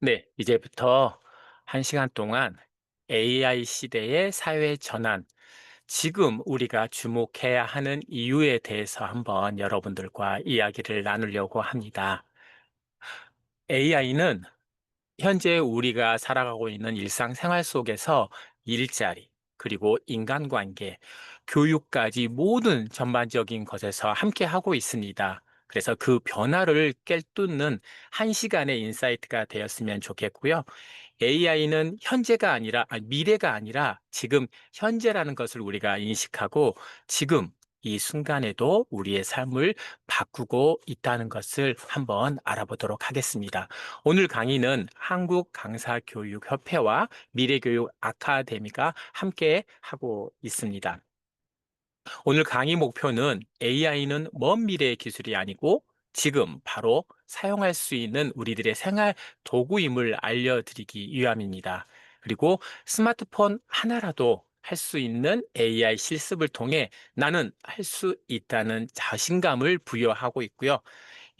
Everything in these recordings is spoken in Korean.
네, 이제부터 1시간 동안 AI 시대의 사회 전환, 지금 우리가 주목해야 하는 이유에 대해서 한번 여러분들과 이야기를 나누려고 합니다. AI는 현재 우리가 살아가고 있는 일상생활 속에서 일자리, 그리고 인간관계, 교육까지 모든 전반적인 것에서 함께 하고 있습니다. 그래서 그 변화를 꿰뚫는 1시간의 인사이트가 되었으면 좋겠고요. AI는 현재가 아니라, 미래가 아니라 지금 현재라는 것을 우리가 인식하고 지금 이 순간에도 우리의 삶을 바꾸고 있다는 것을 한번 알아보도록 하겠습니다. 오늘 강의는 한국강사교육협회와 미래교육 아카데미가 함께 하고 있습니다. 오늘 강의 목표는 AI는 먼 미래의 기술이 아니고 지금 바로 사용할 수 있는 우리들의 생활 도구임을 알려드리기 위함입니다. 그리고 스마트폰 하나라도 할 수 있는 AI 실습을 통해 나는 할 수 있다는 자신감을 부여하고 있고요.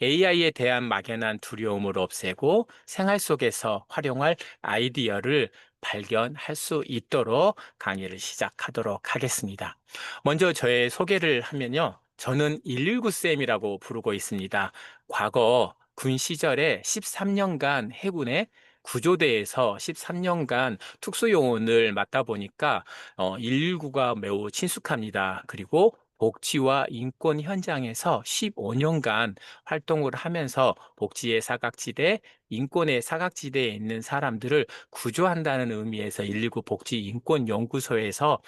AI에 대한 막연한 두려움을 없애고 생활 속에서 활용할 아이디어를 발견할 수 있도록 강의를 시작하도록 하겠습니다. 먼저 저의 소개를 하면요. 저는 119쌤이라고 부르고 있습니다. 과거 군 시절에 13년간 해군의 구조대에서 13년간 특수요원을 맡다 보니까 119가 매우 친숙합니다. 그리고 복지와 인권 현장에서 15년간 활동을 하면서 복지의 사각지대, 인권의 사각지대에 있는 사람들을 구조한다는 의미에서 119 복지인권연구소에서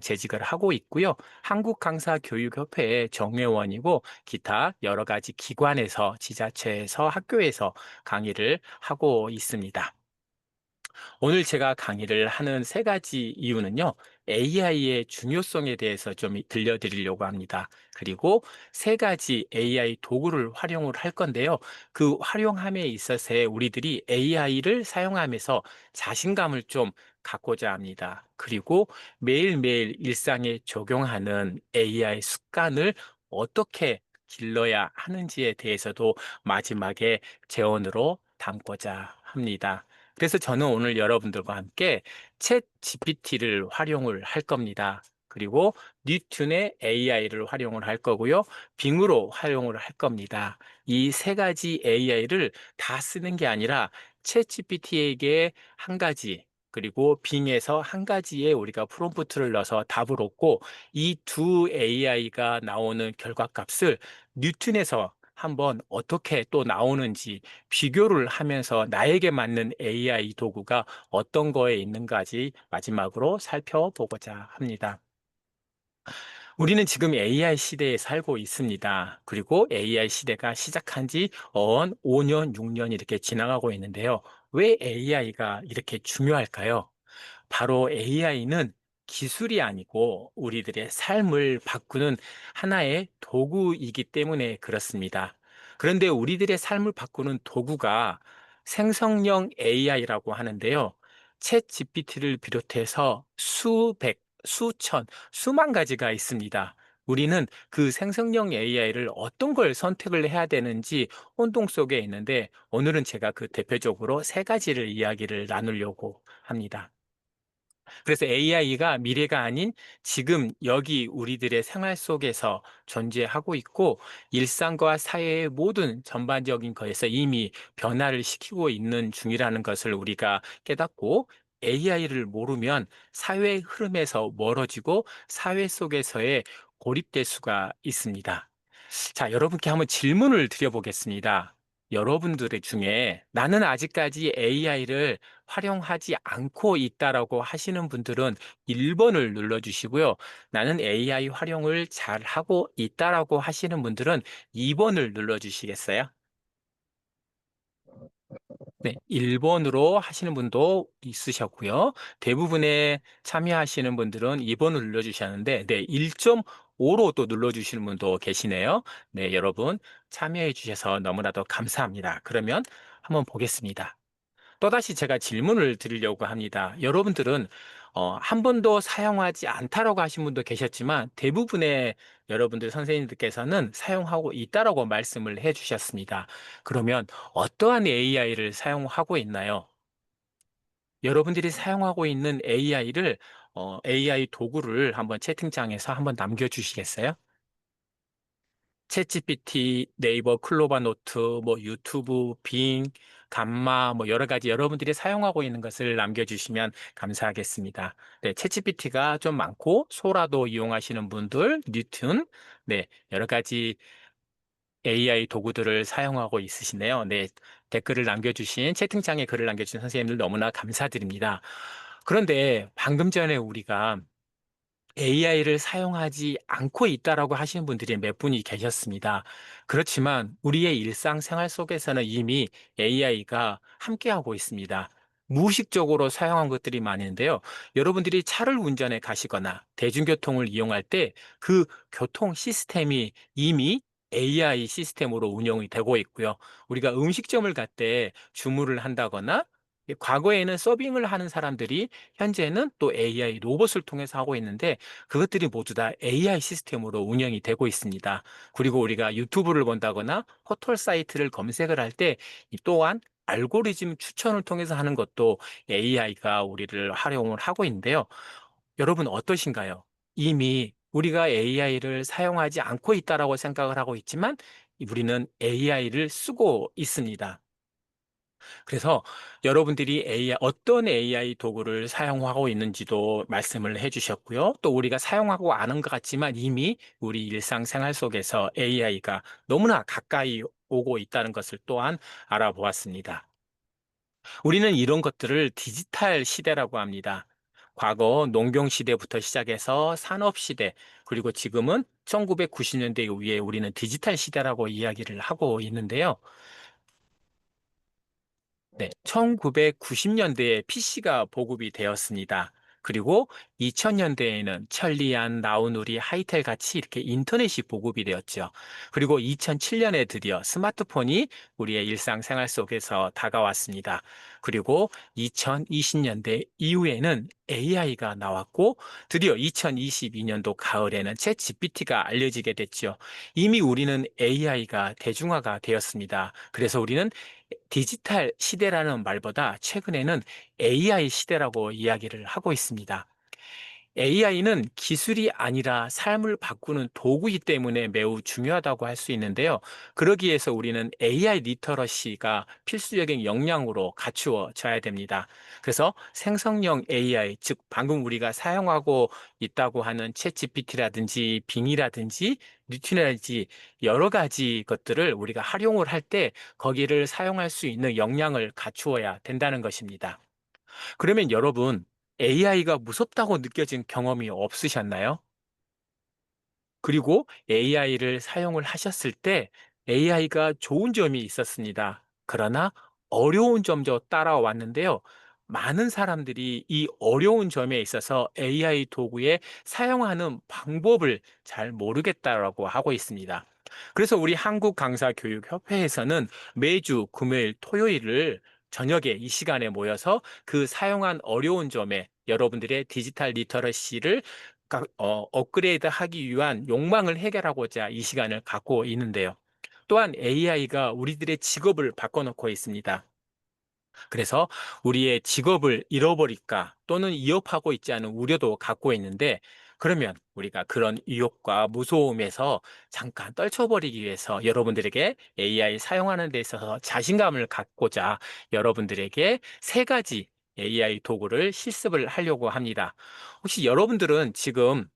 재직을 하고 있고요. 한국강사교육협회의 정회원이고 기타 여러 가지 기관에서 지자체에서 학교에서 강의를 하고 있습니다. 오늘 제가 강의를 하는 3가지 이유는요, AI의 중요성에 대해서 좀 들려드리려고 합니다. 그리고 3가지 AI 도구를 활용을 할 건데요. 그 활용함에 있어서 우리들이 AI를 사용하면서 자신감을 좀 갖고자 합니다. 그리고 매일매일 일상에 적용하는 AI 습관을 어떻게 길러야 하는지에 대해서도 마지막에 제언으로 담고자 합니다. 그래서 저는 오늘 여러분들과 함께 챗 GPT를 활용을 할 겁니다. 그리고 뉴튼의 AI를 활용을 할 거고요. 빙으로 활용을 할 겁니다. 이 3가지 AI를 다 쓰는 게 아니라 챗 GPT에게 한 가지, 그리고 빙에서 한 가지에 우리가 프롬프트를 넣어서 답을 얻고 이 두 AI가 나오는 결과값을 뉴튼에서 한번 어떻게 또 나오는지 비교를 하면서 나에게 맞는 AI 도구가 어떤 거에 있는가지 마지막으로 살펴보고자 합니다. 우리는 지금 AI 시대에 살고 있습니다. 그리고 AI 시대가 시작한 지 5년, 6년 이렇게 지나가고 있는데요. 왜 AI가 이렇게 중요할까요? 바로 AI는 기술이 아니고 우리들의 삶을 바꾸는 하나의 도구이기 때문에 그렇습니다. 그런데 우리들의 삶을 바꾸는 도구가 생성형 AI라고 하는데요. 챗 GPT를 비롯해서 수백, 수천, 수만 가지가 있습니다. 우리는 그 생성형 AI를 어떤 걸 선택을 해야 되는지 혼동 속에 있는데 오늘은 제가 그 대표적으로 3가지를 이야기를 나누려고 합니다. 그래서 AI가 미래가 아닌 지금 여기 우리들의 생활 속에서 존재하고 있고 일상과 사회의 모든 전반적인 것에서 이미 변화를 시키고 있는 중이라는 것을 우리가 깨닫고 AI를 모르면 사회의 흐름에서 멀어지고 사회 속에서의 고립될 수가 있습니다. 자, 여러분께 한번 질문을 드려보겠습니다. 여러분들의 중에 나는 아직까지 AI를 활용하지 않고 있다라고 하시는 분들은 1번을 눌러주시고요. 나는 AI 활용을 잘 하고 있다라고 하시는 분들은 2번을 눌러주시겠어요? 네, 1번으로 하시는 분도 있으셨고요. 대부분의 참여하시는 분들은 2번을 눌러주셨는데, 네, 1.5로 또 눌러주시는 분도 계시네요. 네, 여러분 참여해 주셔서 너무나도 감사합니다. 그러면 한번 보겠습니다. 또다시 제가 질문을 드리려고 합니다. 여러분들은 한 번도 사용하지 않다라고 하신 분도 계셨지만 대부분의 여러분들 선생님들께서는 사용하고 있다라고 말씀을 해 주셨습니다. 그러면 어떠한 AI를 사용하고 있나요? 여러분들이 사용하고 있는 AI를, AI 도구를 한번 채팅창에서 한번 남겨주시겠어요? 챗GPT, 네이버 클로바 노트, 뭐 유튜브, 빙, 감마, 뭐 여러 가지 여러분들이 사용하고 있는 것을 남겨주시면 감사하겠습니다. 네, 챗GPT가 좀 많고, 소라도 이용하시는 분들, 뉴튼, 네, 여러 가지 AI 도구들을 사용하고 있으시네요. 네, 댓글을 남겨주신, 채팅창에 글을 남겨주신 선생님들 너무나 감사드립니다. 그런데 방금 전에 우리가 AI를 사용하지 않고 있다라고 하시는 분들이 몇 분이 계셨습니다. 그렇지만 우리의 일상생활 속에서는 이미 AI가 함께하고 있습니다. 무의식적으로 사용한 것들이 많은데요. 여러분들이 차를 운전해 가시거나 대중교통을 이용할 때 그 교통 시스템이 이미 AI 시스템으로 운영이 되고 있고요. 우리가 음식점을 갈 때 주문을 한다거나 과거에는 서빙을 하는 사람들이 현재는 또 AI 로봇을 통해서 하고 있는데 그것들이 모두 다 AI 시스템으로 운영이 되고 있습니다. 그리고 우리가 유튜브를 본다거나 포털 사이트를 검색을 할 때 또한 알고리즘 추천을 통해서 하는 것도 AI가 우리를 활용을 하고 있는데요. 여러분 어떠신가요? 이미 우리가 AI를 사용하지 않고 있다라고 생각을 하고 있지만 우리는 AI를 쓰고 있습니다. 그래서 여러분들이 어떤 AI 도구를 사용하고 있는지도 말씀을 해주셨고요. 또 우리가 사용하고 아는 것 같지만 이미 우리 일상생활 속에서 AI가 너무나 가까이 오고 있다는 것을 또한 알아보았습니다. 우리는 이런 것들을 디지털 시대라고 합니다. 과거 농경 시대부터 시작해서 산업 시대, 그리고 지금은 1990년대 이후에 우리는 디지털 시대라고 이야기를 하고 있는데요. 네, 1990년대에 PC가 보급이 되었습니다. 그리고 2000년대에는 천리안, 나우누리, 하이텔 같이 이렇게 인터넷이 보급이 되었죠. 그리고 2007년에 드디어 스마트폰이 우리의 일상생활 속에서 다가왔습니다. 그리고 2020년대 이후에는 AI가 나왔고 드디어 2022년도 가을에는 챗 GPT가 알려지게 됐죠. 이미 우리는 AI가 대중화가 되었습니다. 그래서 우리는 디지털 시대라는 말보다 최근에는 AI 시대라고 이야기를 하고 있습니다. AI는 기술이 아니라 삶을 바꾸는 도구이기 때문에 매우 중요하다고 할 수 있는데요. 그러기 위해서 우리는 AI 리터러시가 필수적인 역량으로 갖추어져야 됩니다. 그래서 생성형 AI, 즉 방금 우리가 사용하고 있다고 하는 챗GPT라든지 빙이라든지 뉴트라든지 여러 가지 것들을 우리가 활용을 할 때 거기를 사용할 수 있는 역량을 갖추어야 된다는 것입니다. 그러면 여러분, AI가 무섭다고 느껴진 경험이 없으셨나요? 그리고 AI를 사용을 하셨을 때 AI가 좋은 점이 있었습니다. 그러나 어려운 점도 따라왔는데요. 많은 사람들이 이 어려운 점에 있어서 AI 도구에 사용하는 방법을 잘 모르겠다라고 하고 있습니다. 그래서 우리 한국강사교육협회에서는 매주 금요일, 토요일을 저녁에 이 시간에 모여서 그 사용한 어려운 점에 여러분들의 디지털 리터러시를 업그레이드 하기 위한 욕망을 해결하고자 이 시간을 갖고 있는데요. 또한 AI가 우리들의 직업을 바꿔놓고 있습니다. 그래서 우리의 직업을 잃어버릴까 또는 위협하고 있지 않은 우려도 갖고 있는데 그러면 우리가 그런 위협과 무서움에서 잠깐 떨쳐버리기 위해서 여러분들에게 AI 사용하는 데 있어서 자신감을 갖고자 여러분들에게 세 가지 AI 도구를 실습을 하려고 합니다. 혹시 여러분들은 지금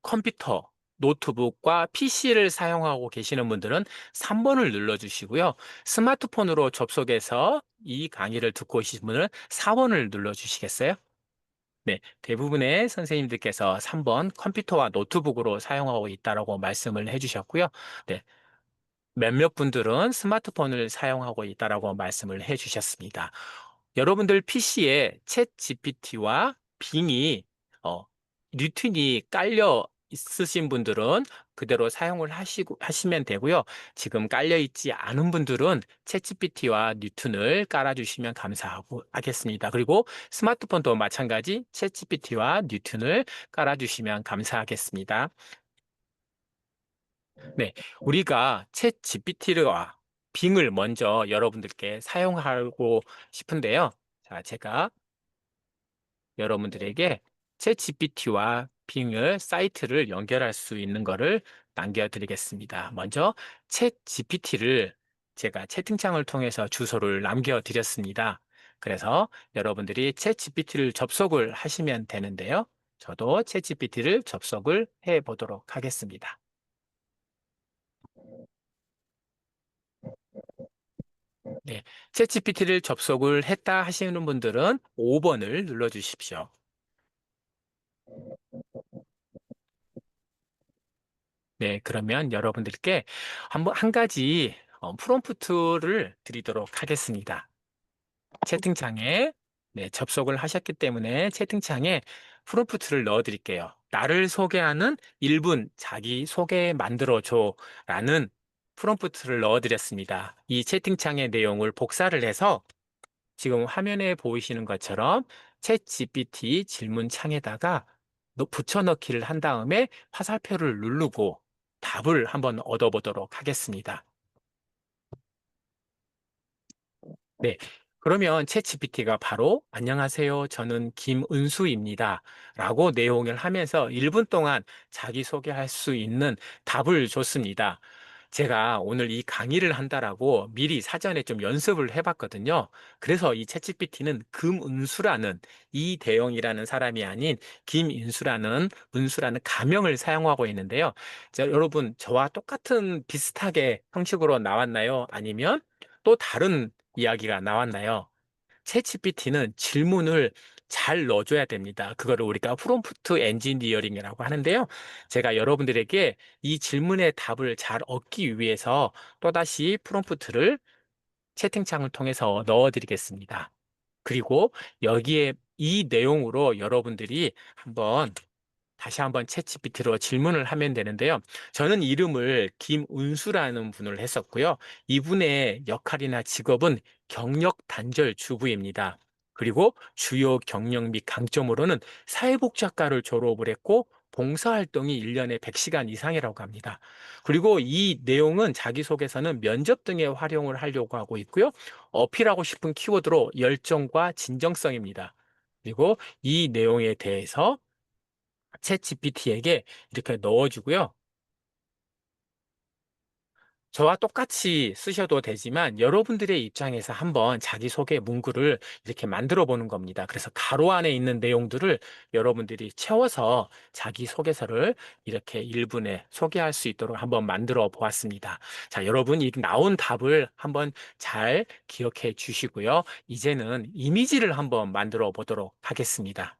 컴퓨터, 노트북과 PC를 사용하고 계시는 분들은 3번을 눌러주시고요. 스마트폰으로 접속해서 이 강의를 듣고 계신 분은 4번을 눌러주시겠어요? 네, 대부분의 선생님들께서 3번 컴퓨터와 노트북으로 사용하고 있다고 말씀을 해주셨고요. 네, 몇몇 분들은 스마트폰을 사용하고 있다라고 말씀을 해주셨습니다. 여러분들 PC에 챗 GPT와 빙이 뉴튼이 깔려 있으신 분들은 그대로 사용을 하시면 되고요. 지금 깔려 있지 않은 분들은 챗GPT와 뉴튼을 깔아주시면 하겠습니다. 그리고 스마트폰도 마찬가지 챗GPT와 뉴튼을 깔아주시면 감사하겠습니다. 네, 우리가 챗 GPT와 빙을 먼저 여러분들께 사용하고 싶은데요. 자, 제가 여러분들에게 챗 GPT와 빙을 사이트를 연결할 수 있는 것을 남겨드리겠습니다. 먼저 챗 GPT를 제가 채팅창을 통해서 주소를 남겨드렸습니다. 그래서 여러분들이 챗 GPT를 접속을 하시면 되는데요. 저도 챗 GPT를 접속을 해 보도록 하겠습니다. 네, 챗GPT를 접속을 했다 하시는 분들은 5번을 눌러 주십시오. 네, 그러면 여러분들께 한 가지 프롬프트를 드리도록 하겠습니다. 채팅창에 네, 접속을 하셨기 때문에 채팅창에 프롬프트를 넣어 드릴게요. 나를 소개하는 1분 자기 소개 만들어줘 라는 프롬프트를 넣어 드렸습니다. 이 채팅창의 내용을 복사를 해서 지금 화면에 보이시는 것처럼 챗 GPT 질문창에다가 붙여넣기를 한 다음에 화살표를 누르고 답을 한번 얻어보도록 하겠습니다. 네. 그러면 챗GPT가 바로 안녕하세요. 저는 김은수입니다. 라고 내용을 하면서 1분 동안 자기소개할 수 있는 답을 줬습니다. 제가 오늘 이 강의를 한다라고 미리 사전에 좀 연습을 해봤거든요. 그래서 이 챗GPT는 금은수라는 이대영이라는 사람이 아닌 김인수라는 은수라는 가명을 사용하고 있는데요. 자, 여러분 저와 똑같은 비슷하게 형식으로 나왔나요? 아니면 또 다른 이야기가 나왔나요? 챗GPT는 질문을 잘 넣어줘야 됩니다. 그거를 우리가 프롬프트 엔지니어링이라고 하는데요. 제가 여러분들에게 이 질문의 답을 잘 얻기 위해서 또다시 프롬프트를 채팅창을 통해서 넣어드리겠습니다. 그리고 여기에 이 내용으로 여러분들이 다시 한번 챗GPT로 질문을 하면 되는데요. 저는 이름을 김운수라는 분을 했었고요. 이분의 역할이나 직업은 경력 단절 주부입니다. 그리고 주요 경력 및 강점으로는 사회복지학과를 졸업을 했고 봉사활동이 1년에 100시간 이상이라고 합니다. 그리고 이 내용은 자기소개서는 면접 등에 활용을 하려고 하고 있고요. 어필하고 싶은 키워드로 열정과 진정성입니다. 그리고 이 내용에 대해서 챗 GPT에게 이렇게 넣어주고요. 저와 똑같이 쓰셔도 되지만 여러분들의 입장에서 한번 자기소개 문구를 이렇게 만들어 보는 겁니다. 그래서 가로 안에 있는 내용들을 여러분들이 채워서 자기소개서를 이렇게 1분에 소개할 수 있도록 한번 만들어 보았습니다. 자, 여러분 이 나온 답을 한번 잘 기억해 주시고요. 이제는 이미지를 한번 만들어 보도록 하겠습니다.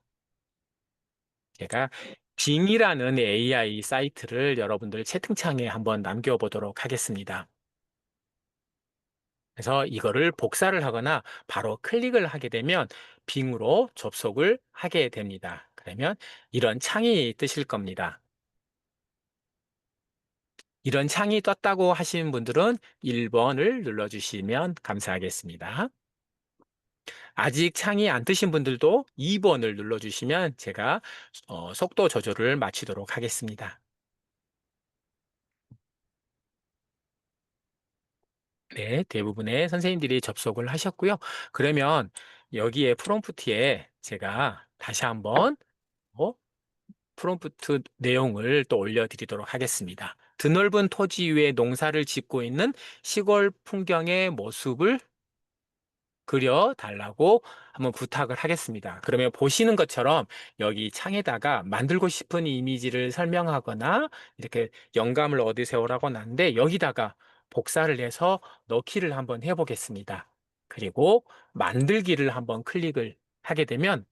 제가 빙이라는 AI 사이트를 여러분들 채팅창에 한번 남겨보도록 하겠습니다. 그래서 이거를 복사를 하거나 바로 클릭을 하게 되면 빙으로 접속을 하게 됩니다. 그러면 이런 창이 뜨실 겁니다. 이런 창이 떴다고 하시는 분들은 1번을 눌러주시면 감사하겠습니다. 아직 창이 안 뜨신 분들도 2번을 눌러주시면 제가 속도 조절을 마치도록 하겠습니다. 네, 대부분의 선생님들이 접속을 하셨고요. 그러면 여기에 프롬프트에 제가 다시 한번 어, 프롬프트 내용을 또 올려드리도록 하겠습니다. 드넓은 토지 위에 농사를 짓고 있는 시골 풍경의 모습을 그려달라고 한번 부탁을 하겠습니다. 그러면 보시는 것처럼 여기 창에다가 만들고 싶은 이미지를 설명하거나 이렇게 영감을 얻으세요라고 하는데 여기다가 복사를 해서 넣기를 한번 해보겠습니다. 그리고 만들기를 한번 클릭을 하게 되면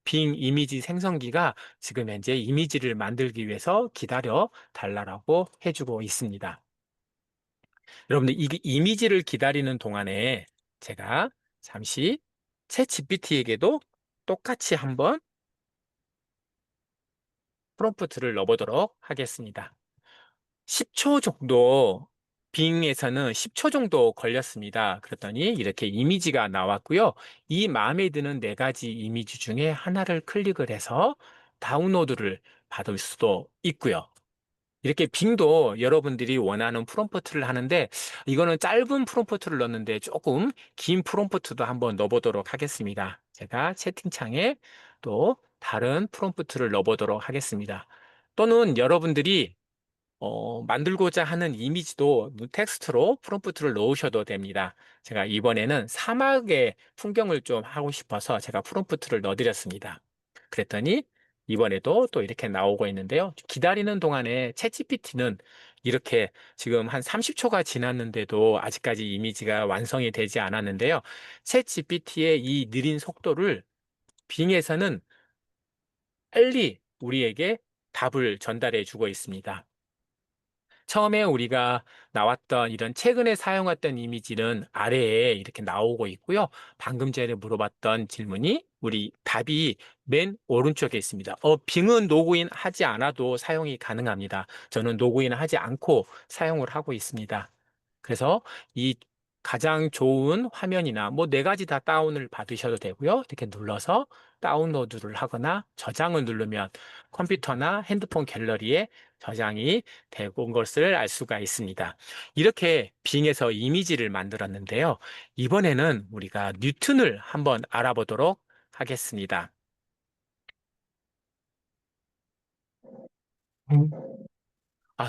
빙 이미지 생성기가 지금 현재 이미지를 만들기 위해서 기다려 달라고 해주고 있습니다. 여러분들 이 이미지를 기다리는 동안에 제가 잠시 챗 GPT에게도 똑같이 한번 프롬프트를 넣어보도록 하겠습니다. 10초 정도, 빙에서는 10초 정도 걸렸습니다. 그랬더니 이렇게 이미지가 나왔고요. 이 마음에 드는 네 가지 이미지 중에 하나를 클릭을 해서 다운로드를 받을 수도 있고요. 이렇게 빙도 여러분들이 원하는 프롬프트를 하는데, 이거는 짧은 프롬프트를 넣는데 조금 긴 프롬프트도 한번 넣어보도록 하겠습니다. 제가 채팅창에 또 다른 프롬프트를 넣어보도록 하겠습니다. 또는 여러분들이 만들고자 하는 이미지도 텍스트로 프롬프트를 넣으셔도 됩니다. 제가 이번에는 사막의 풍경을 좀 하고 싶어서 제가 프롬프트를 넣어드렸습니다. 그랬더니 이번에도 또 이렇게 나오고 있는데요. 기다리는 동안에 챗GPT는 이렇게 지금 한 30초가 지났는데도 아직까지 이미지가 완성이 되지 않았는데요. 챗GPT의 이 느린 속도를 빙에서는 빨리 우리에게 답을 전달해 주고 있습니다. 처음에 우리가 나왔던 이런 최근에 사용했던 이미지는 아래에 이렇게 나오고 있고요. 방금 전에 물어봤던 질문이 우리 답이 맨 오른쪽에 있습니다. 빙은 로그인 하지 않아도 사용이 가능합니다. 저는 로그인 하지 않고 사용을 하고 있습니다. 그래서 이 가장 좋은 화면이나 뭐 네 가지 다 다운을 받으셔도 되고요. 이렇게 눌러서 다운로드를 하거나 저장을 누르면 컴퓨터나 핸드폰 갤러리에 저장이 되고 온 것을 알 수가 있습니다. 이렇게 빙에서 이미지를 만들었는데요. 이번에는 우리가 뉴튼을 한번 알아보도록 하겠습니다.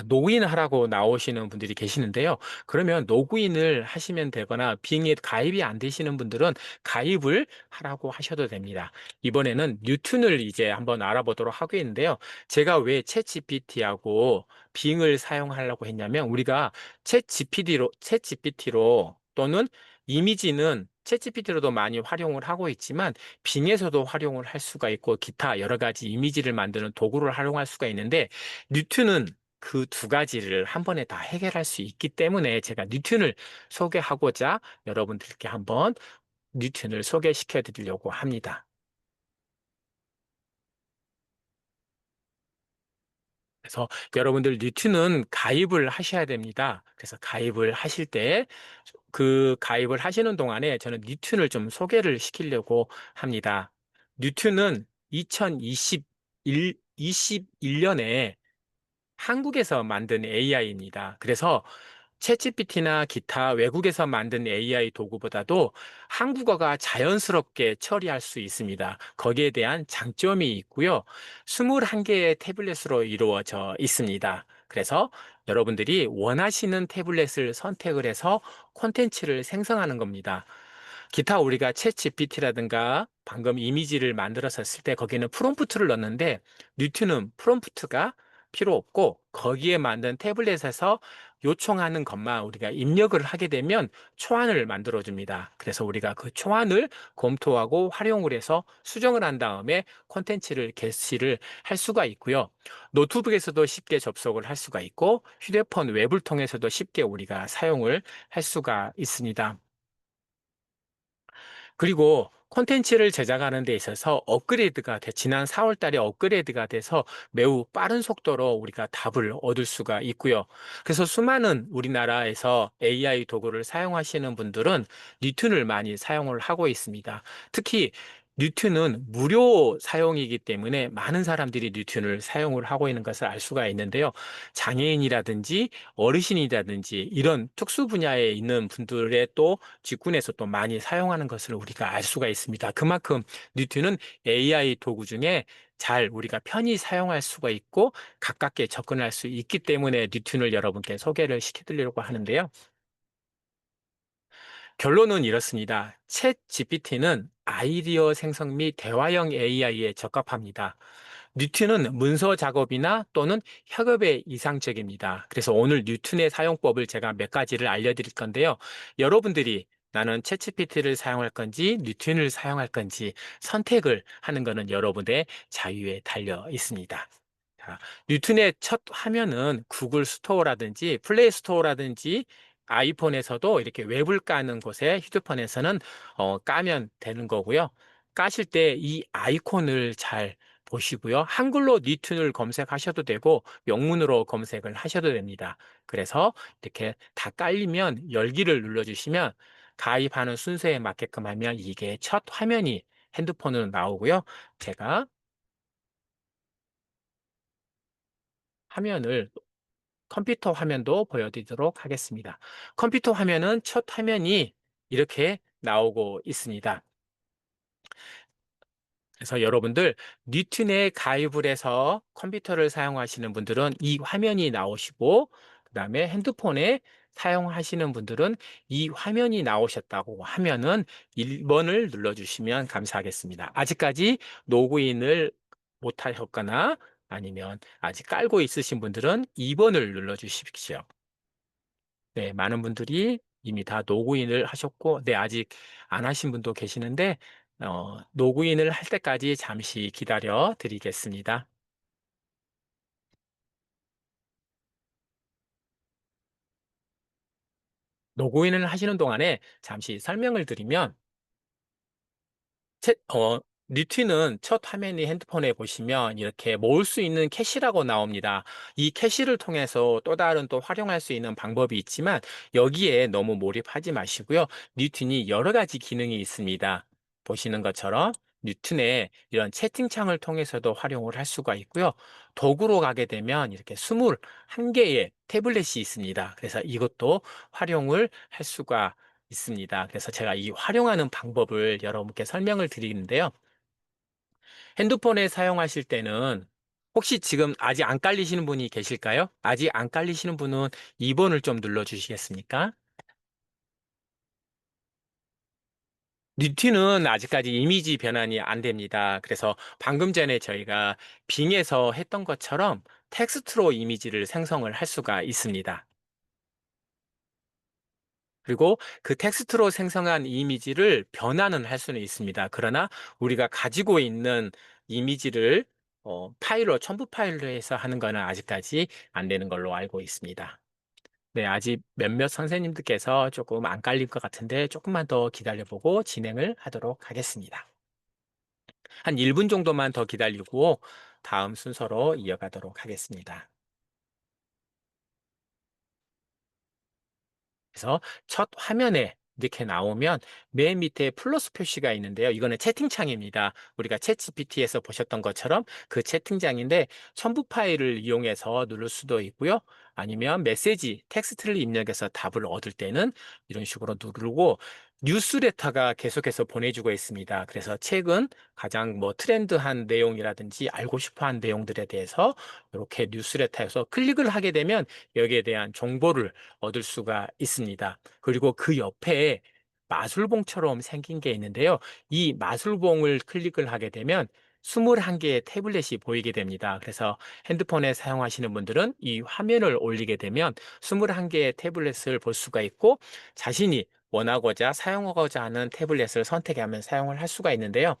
로그인 하라고 나오시는 분들이 계시는데요. 그러면 로그인을 하시면 되거나 빙에 가입이 안 되시는 분들은 가입을 하라고 하셔도 됩니다. 이번에는 뉴튼을 이제 한번 알아보도록 하겠는데요. 제가 왜 챗GPT하고 빙을 사용하려고 했냐면 우리가 챗GPT로 또는 이미지는 챗GPT로도 많이 활용을 하고 있지만 빙에서도 활용을 할 수가 있고 기타 여러 가지 이미지를 만드는 도구를 활용할 수가 있는데 뉴튼은 그 두 가지를 한 번에 다 해결할 수 있기 때문에 제가 뉴튼을 소개하고자 여러분들께 한번 뉴튼을 소개시켜 드리려고 합니다. 그래서 여러분들 뉴튼은 가입을 하셔야 됩니다. 그래서 가입을 하실 때 그 가입을 하시는 동안에 저는 뉴튼을 좀 소개를 시키려고 합니다. 뉴튼은 21년에 한국에서 만든 AI입니다. 그래서 챗GPT나 기타 외국에서 만든 AI 도구보다도 한국어가 자연스럽게 처리할 수 있습니다. 거기에 대한 장점이 있고요. 21개의 태블릿으로 이루어져 있습니다. 그래서 여러분들이 원하시는 태블릿을 선택을 해서 콘텐츠를 생성하는 겁니다. 기타 우리가 챗 GPT라든가 방금 이미지를 만들어서 쓸 때 거기는 프롬프트를 넣는데 뉴튼은 프롬프트가 필요 없고 거기에 만든 태블릿에서 요청하는 것만 우리가 입력을 하게 되면 초안을 만들어 줍니다. 그래서 우리가 그 초안을 검토하고 활용을 해서 수정을 한 다음에 콘텐츠를 게시를 할 수가 있고요. 노트북에서도 쉽게 접속을 할 수가 있고 휴대폰 웹을 통해서도 쉽게 우리가 사용을 할 수가 있습니다. 그리고 콘텐츠를 제작하는 데 있어서 지난 4월 달에 업그레이드가 돼서 매우 빠른 속도로 우리가 답을 얻을 수가 있고요. 그래서 수많은 우리나라에서 AI 도구를 사용하시는 분들은 뉴튼을 많이 사용을 하고 있습니다. 특히 뉴튼은 무료 사용이기 때문에 많은 사람들이 뉴튼을 사용을 하고 있는 것을 알 수가 있는데요. 장애인이라든지 어르신이라든지 이런 특수 분야에 있는 분들의 또 직군에서 또 많이 사용하는 것을 우리가 알 수가 있습니다. 그만큼 뉴튼은 AI 도구 중에 잘 우리가 편히 사용할 수가 있고 가깝게 접근할 수 있기 때문에 뉴튼을 여러분께 소개를 시켜드리려고 하는데요. 결론은 이렇습니다. 챗 GPT는 아이디어 생성 및 대화형 AI에 적합합니다. 뉴튼은 문서 작업이나 또는 협업에 이상적입니다. 그래서 오늘 뉴튼의 사용법을 제가 몇 가지를 알려드릴 건데요. 여러분들이 나는 챗GPT를 사용할 건지 뉴튼을 사용할 건지 선택을 하는 것은 여러분의 자유에 달려 있습니다. 자, 뉴튼의 첫 화면은 구글 스토어라든지 플레이 스토어라든지 아이폰에서도 이렇게 웹을 까는 곳에 휴대폰에서는 까면 되는 거고요. 까실 때 이 아이콘을 잘 보시고요. 한글로 니툰을 검색하셔도 되고 영문으로 검색을 하셔도 됩니다. 그래서 이렇게 다 깔리면 열기를 눌러주시면 가입하는 순서에 맞게끔 하면 이게 첫 화면이 핸드폰으로 나오고요. 제가 화면을 컴퓨터 화면도 보여드리도록 하겠습니다. 컴퓨터 화면은 첫 화면이 이렇게 나오고 있습니다. 그래서 여러분들 니툰에 가입을 해서 컴퓨터를 사용하시는 분들은 이 화면이 나오시고 그다음에 핸드폰에 사용하시는 분들은 이 화면이 나오셨다고 하면은 1번을 눌러주시면 감사하겠습니다. 아직까지 로그인을 못하셨거나 아니면 아직 깔고 있으신 분들은 2번을 눌러주십시오. 네, 많은 분들이 이미 다 로그인을 하셨고, 네, 아직 안 하신 분도 계시는데, 로그인을 할 때까지 잠시 기다려 드리겠습니다. 로그인을 하시는 동안에 잠시 설명을 드리면, 채, 어, 뉴트는 첫 화면이 핸드폰에 보시면 이렇게 모을 수 있는 캐시라고 나옵니다. 이 캐시를 통해서 또 다른 또 활용할 수 있는 방법이 있지만 여기에 너무 몰입하지 마시고요. 뉴튼이 여러 가지 기능이 있습니다. 보시는 것처럼 뉴튼의 이런 채팅창을 통해서도 활용을 할 수가 있고요. 도구로 가게 되면 이렇게 21개의 태블릿이 있습니다. 그래서 이것도 활용을 할 수가 있습니다. 그래서 제가 이 활용하는 방법을 여러분께 설명을 드리는데요. 핸드폰에 사용하실 때는 혹시 지금 아직 안 깔리시는 분이 계실까요? 아직 안 깔리시는 분은 2번을 좀 눌러주시겠습니까? 뉴티는 아직까지 이미지 변환이 안 됩니다. 그래서 방금 전에 저희가 빙에서 했던 것처럼 텍스트로 이미지를 생성을 할 수가 있습니다. 그리고 그 텍스트로 생성한 이미지를 변환은 할 수는 있습니다. 그러나 우리가 가지고 있는 이미지를 파일로, 첨부 파일로 해서 하는 거는 아직까지 안 되는 걸로 알고 있습니다. 네, 아직 몇몇 선생님들께서 조금 안 깔릴 것 같은데 조금만 더 기다려보고 진행을 하도록 하겠습니다. 한 1분 정도만 더 기다리고 다음 순서로 이어가도록 하겠습니다. 그래서 첫 화면에 이렇게 나오면 맨 밑에 플러스 표시가 있는데요. 이거는 채팅창입니다. 우리가 챗GPT에서 보셨던 것처럼 그 채팅창인데 첨부 파일을 이용해서 누를 수도 있고요. 아니면 메시지, 텍스트를 입력해서 답을 얻을 때는 이런 식으로 누르고 뉴스레터가 계속해서 보내주고 있습니다. 그래서 최근 가장 뭐 트렌드한 내용이라든지 알고 싶어 한 내용들에 대해서 이렇게 뉴스레터에서 클릭을 하게 되면 여기에 대한 정보를 얻을 수가 있습니다. 그리고 그 옆에 마술봉처럼 생긴 게 있는데요. 이 마술봉을 클릭을 하게 되면 21개의 태블릿이 보이게 됩니다. 그래서 핸드폰에 사용하시는 분들은 이 화면을 올리게 되면 21개의 태블릿을 볼 수가 있고 자신이 원하고자 사용하고자 하는 태블릿을 선택하면 사용을 할 수가 있는데요.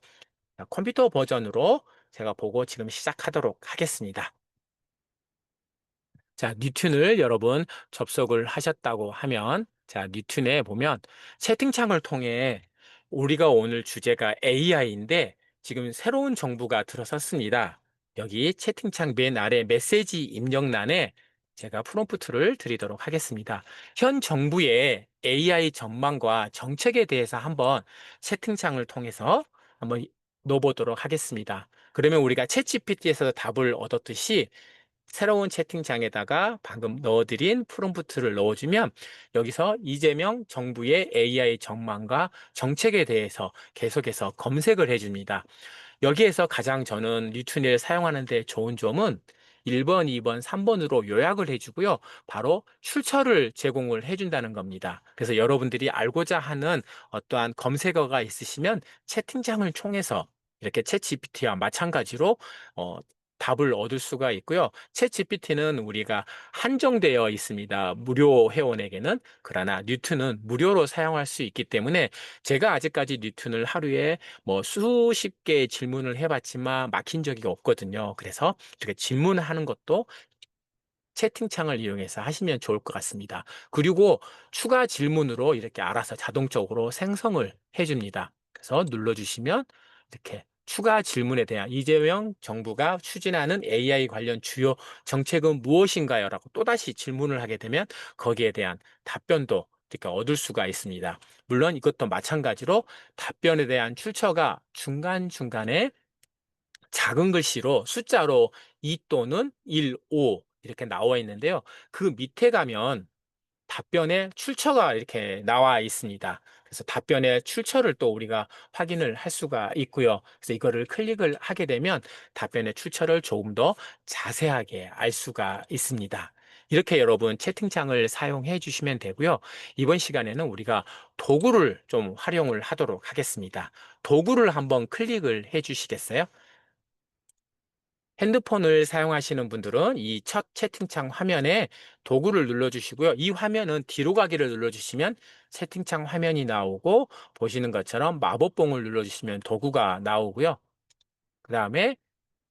자, 컴퓨터 버전으로 제가 보고 지금 시작하도록 하겠습니다. 자, 뉴튼을 여러분 접속을 하셨다고 하면, 자, 뉴튼에 보면 채팅창을 통해 우리가 오늘 주제가 AI인데 지금 새로운 정부가 들어섰습니다. 여기 채팅창 맨 아래 메시지 입력란에 제가 프롬프트를 드리도록 하겠습니다. 현 정부의 AI 전망과 정책에 대해서 한번 채팅창을 통해서 한번 넣어보도록 하겠습니다. 그러면 우리가 챗GPT에서 답을 얻었듯이 새로운 채팅창에다가 방금 넣어드린 프롬프트를 넣어주면 여기서 이재명 정부의 AI 전망과 정책에 대해서 계속해서 검색을 해줍니다. 여기에서 가장 저는 뉴트넷을 사용하는 데 좋은 점은 1번, 2번, 3번으로 요약을 해주고요. 바로 출처를 제공을 해준다는 겁니다. 그래서 여러분들이 알고자 하는 어떠한 검색어가 있으시면 채팅창을 통해서 이렇게 챗 GPT와 마찬가지로 어, 답을 얻을 수가 있고요. 챗 GPT는 우리가 한정되어 있습니다. 무료 회원에게는. 그러나 뉴튼은 무료로 사용할 수 있기 때문에 제가 아직까지 뉴튼을 하루에 뭐 수십 개의 질문을 해봤지만 막힌 적이 없거든요. 그래서 이렇게 질문하는 것도 채팅창을 이용해서 하시면 좋을 것 같습니다. 그리고 추가 질문으로 이렇게 알아서 자동적으로 생성을 해줍니다. 그래서 눌러주시면 이렇게 추가 질문에 대한 이재명 정부가 추진하는 AI 관련 주요 정책은 무엇인가요? 라고 또다시 질문을 하게 되면 거기에 대한 답변도 그러니까 얻을 수가 있습니다. 물론 이것도 마찬가지로 답변에 대한 출처가 중간중간에 작은 글씨로 숫자로 2 또는 1, 5 이렇게 나와 있는데요. 그 밑에 가면 답변의 출처가 이렇게 나와 있습니다. 그래서 답변의 출처를 또 우리가 확인을 할 수가 있고요. 그래서 이거를 클릭을 하게 되면 답변의 출처를 조금 더 자세하게 알 수가 있습니다. 이렇게 여러분 채팅창을 사용해 주시면 되고요. 이번 시간에는 우리가 도구를 좀 활용을 하도록 하겠습니다. 도구를 한번 클릭을 해 주시겠어요? 핸드폰을 사용하시는 분들은 이 첫 채팅창 화면에 도구를 눌러주시고요. 이 화면은 뒤로 가기를 눌러주시면 채팅창 화면이 나오고 보시는 것처럼 마법봉을 눌러주시면 도구가 나오고요. 그 다음에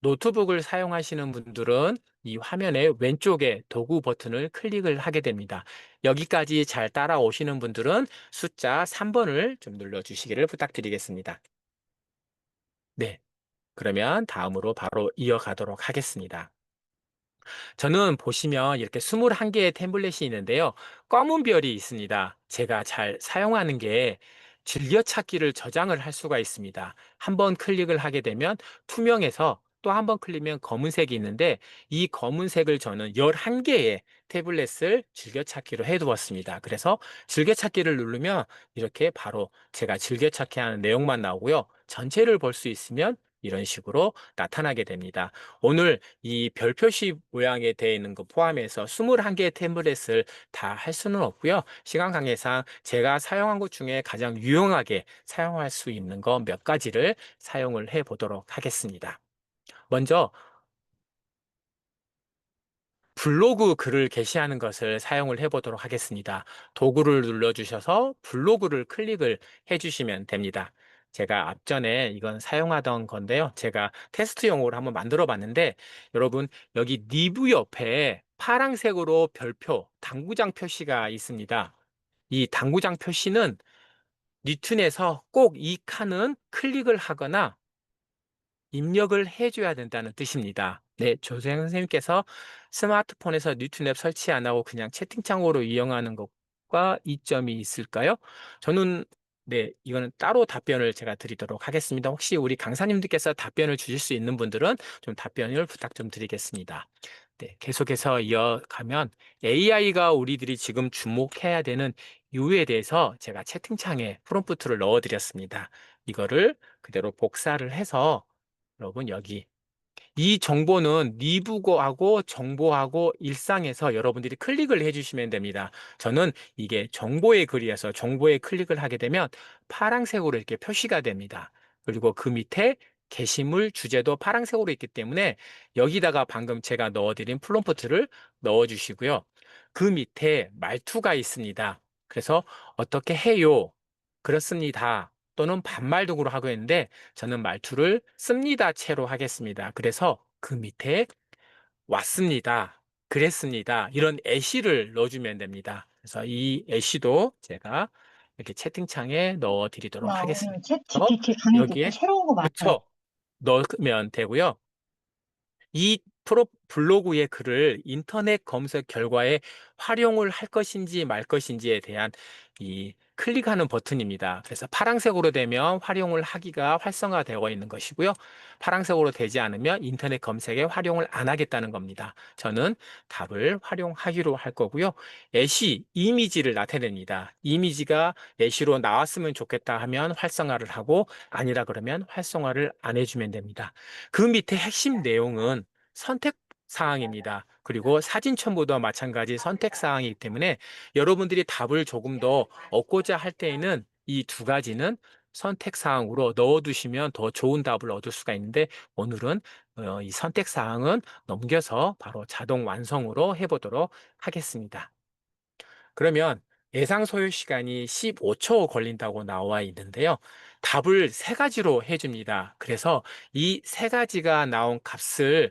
노트북을 사용하시는 분들은 이 화면의 왼쪽에 도구 버튼을 클릭을 하게 됩니다. 여기까지 잘 따라오시는 분들은 숫자 3번을 좀 눌러주시기를 부탁드리겠습니다. 네, 그러면 다음으로 바로 이어가도록 하겠습니다. 저는 보시면 이렇게 21개의 템플릿이 있는데요. 검은 별이 있습니다. 제가 잘 사용하는 게 즐겨찾기를 저장을 할 수가 있습니다. 한번 클릭을 하게 되면 투명해서 또 한 번 클릭하면 검은색이 있는데 이 검은색을 저는 11개의 태블릿을 즐겨찾기로 해두었습니다. 그래서 즐겨찾기를 누르면 이렇게 바로 제가 즐겨찾기 하는 내용만 나오고요. 전체를 볼 수 있으면 이런 식으로 나타나게 됩니다. 오늘 이 별 표시 모양에 되어 있는 거 포함해서 21개의 템플릿을 다 할 수는 없고요. 시간 관계상 제가 사용한 것 중에 가장 유용하게 사용할 수 있는 거 몇 가지를 사용을 해 보도록 하겠습니다. 먼저 블로그 글을 게시하는 것을 사용을 해 보도록 하겠습니다. 도구를 눌러주셔서 블로그를 클릭을 해 주시면 됩니다. 제가 앞전에 이건 사용하던 건데요. 제가 테스트용으로 한번 만들어 봤는데 여러분 여기 리뷰 옆에 파란색으로 별표, 당구장 표시가 있습니다. 이 당구장 표시는 니툰에서 꼭 이 칸은 클릭을 하거나 입력을 해줘야 된다는 뜻입니다. 네, 조생 선생님께서 스마트폰에서 뉴트앱 설치 안 하고 그냥 채팅창으로 이용하는 것과 이점이 있을까요? 저는 네, 이거는 따로 답변을 제가 드리도록 하겠습니다. 혹시 우리 강사님들께서 답변을 주실 수 있는 분들은 좀 답변을 부탁 좀 드리겠습니다. 네, 계속해서 이어가면 AI가 우리들이 지금 주목해야 되는 이유에 대해서 제가 채팅창에 프롬프트를 넣어드렸습니다. 이거를 그대로 복사를 해서 여러분 여기 이 정보는 리뷰고하고 정보하고 일상에서 여러분들이 클릭을 해주시면 됩니다. 저는 이게 정보의 글이어서 정보에 클릭을 하게 되면 파란색으로 이렇게 표시가 됩니다. 그리고 그 밑에 게시물 주제도 파란색으로 있기 때문에 여기다가 방금 제가 넣어드린 프롬프트를 넣어주시고요. 그 밑에 말투가 있습니다. 그래서 어떻게 해요? 그렇습니다. 또는 반말 등으로 하고 있는데 저는 말투를 씁니다 채로 하겠습니다. 그래서 그 밑에 왔습니다. 그랬습니다. 이런 예시를 넣어주면 됩니다. 그래서 이 예시도 제가 이렇게 채팅창에 넣어 드리도록 와, 하겠습니다. 오늘 챗 그래서 GPT 강의 듣고 여기에 새로운 거 많이 알았어. 그쵸 넣으면 되고요. 이 블로그의 글을 인터넷 검색 결과에 활용을 할 것인지 말 것인지에 대한 이 클릭하는 버튼입니다. 그래서 파란색으로 되면 활용을 하기가 활성화되어 있는 것이고요. 파란색으로 되지 않으면 인터넷 검색에 활용을 안 하겠다는 겁니다. 저는 답을 활용하기로 할 거고요. 예시, 이미지를 나타냅니다. 이미지가 예시로 나왔으면 좋겠다 하면 활성화를 하고 아니라 그러면 활성화를 안 해주면 됩니다. 그 밑에 핵심 내용은 선택 사항입니다. 그리고 사진 첨부도 마찬가지 선택 사항이기 때문에 여러분들이 답을 조금 더 얻고자 할 때에는 이 두 가지는 선택 사항으로 넣어두시면 더 좋은 답을 얻을 수가 있는데 오늘은 이 선택 사항은 넘겨서 바로 자동 완성으로 해보도록 하겠습니다. 그러면 예상 소요 시간이 15초 걸린다고 나와 있는데요. 답을 세 가지로 해줍니다. 그래서 이 세 가지가 나온 값을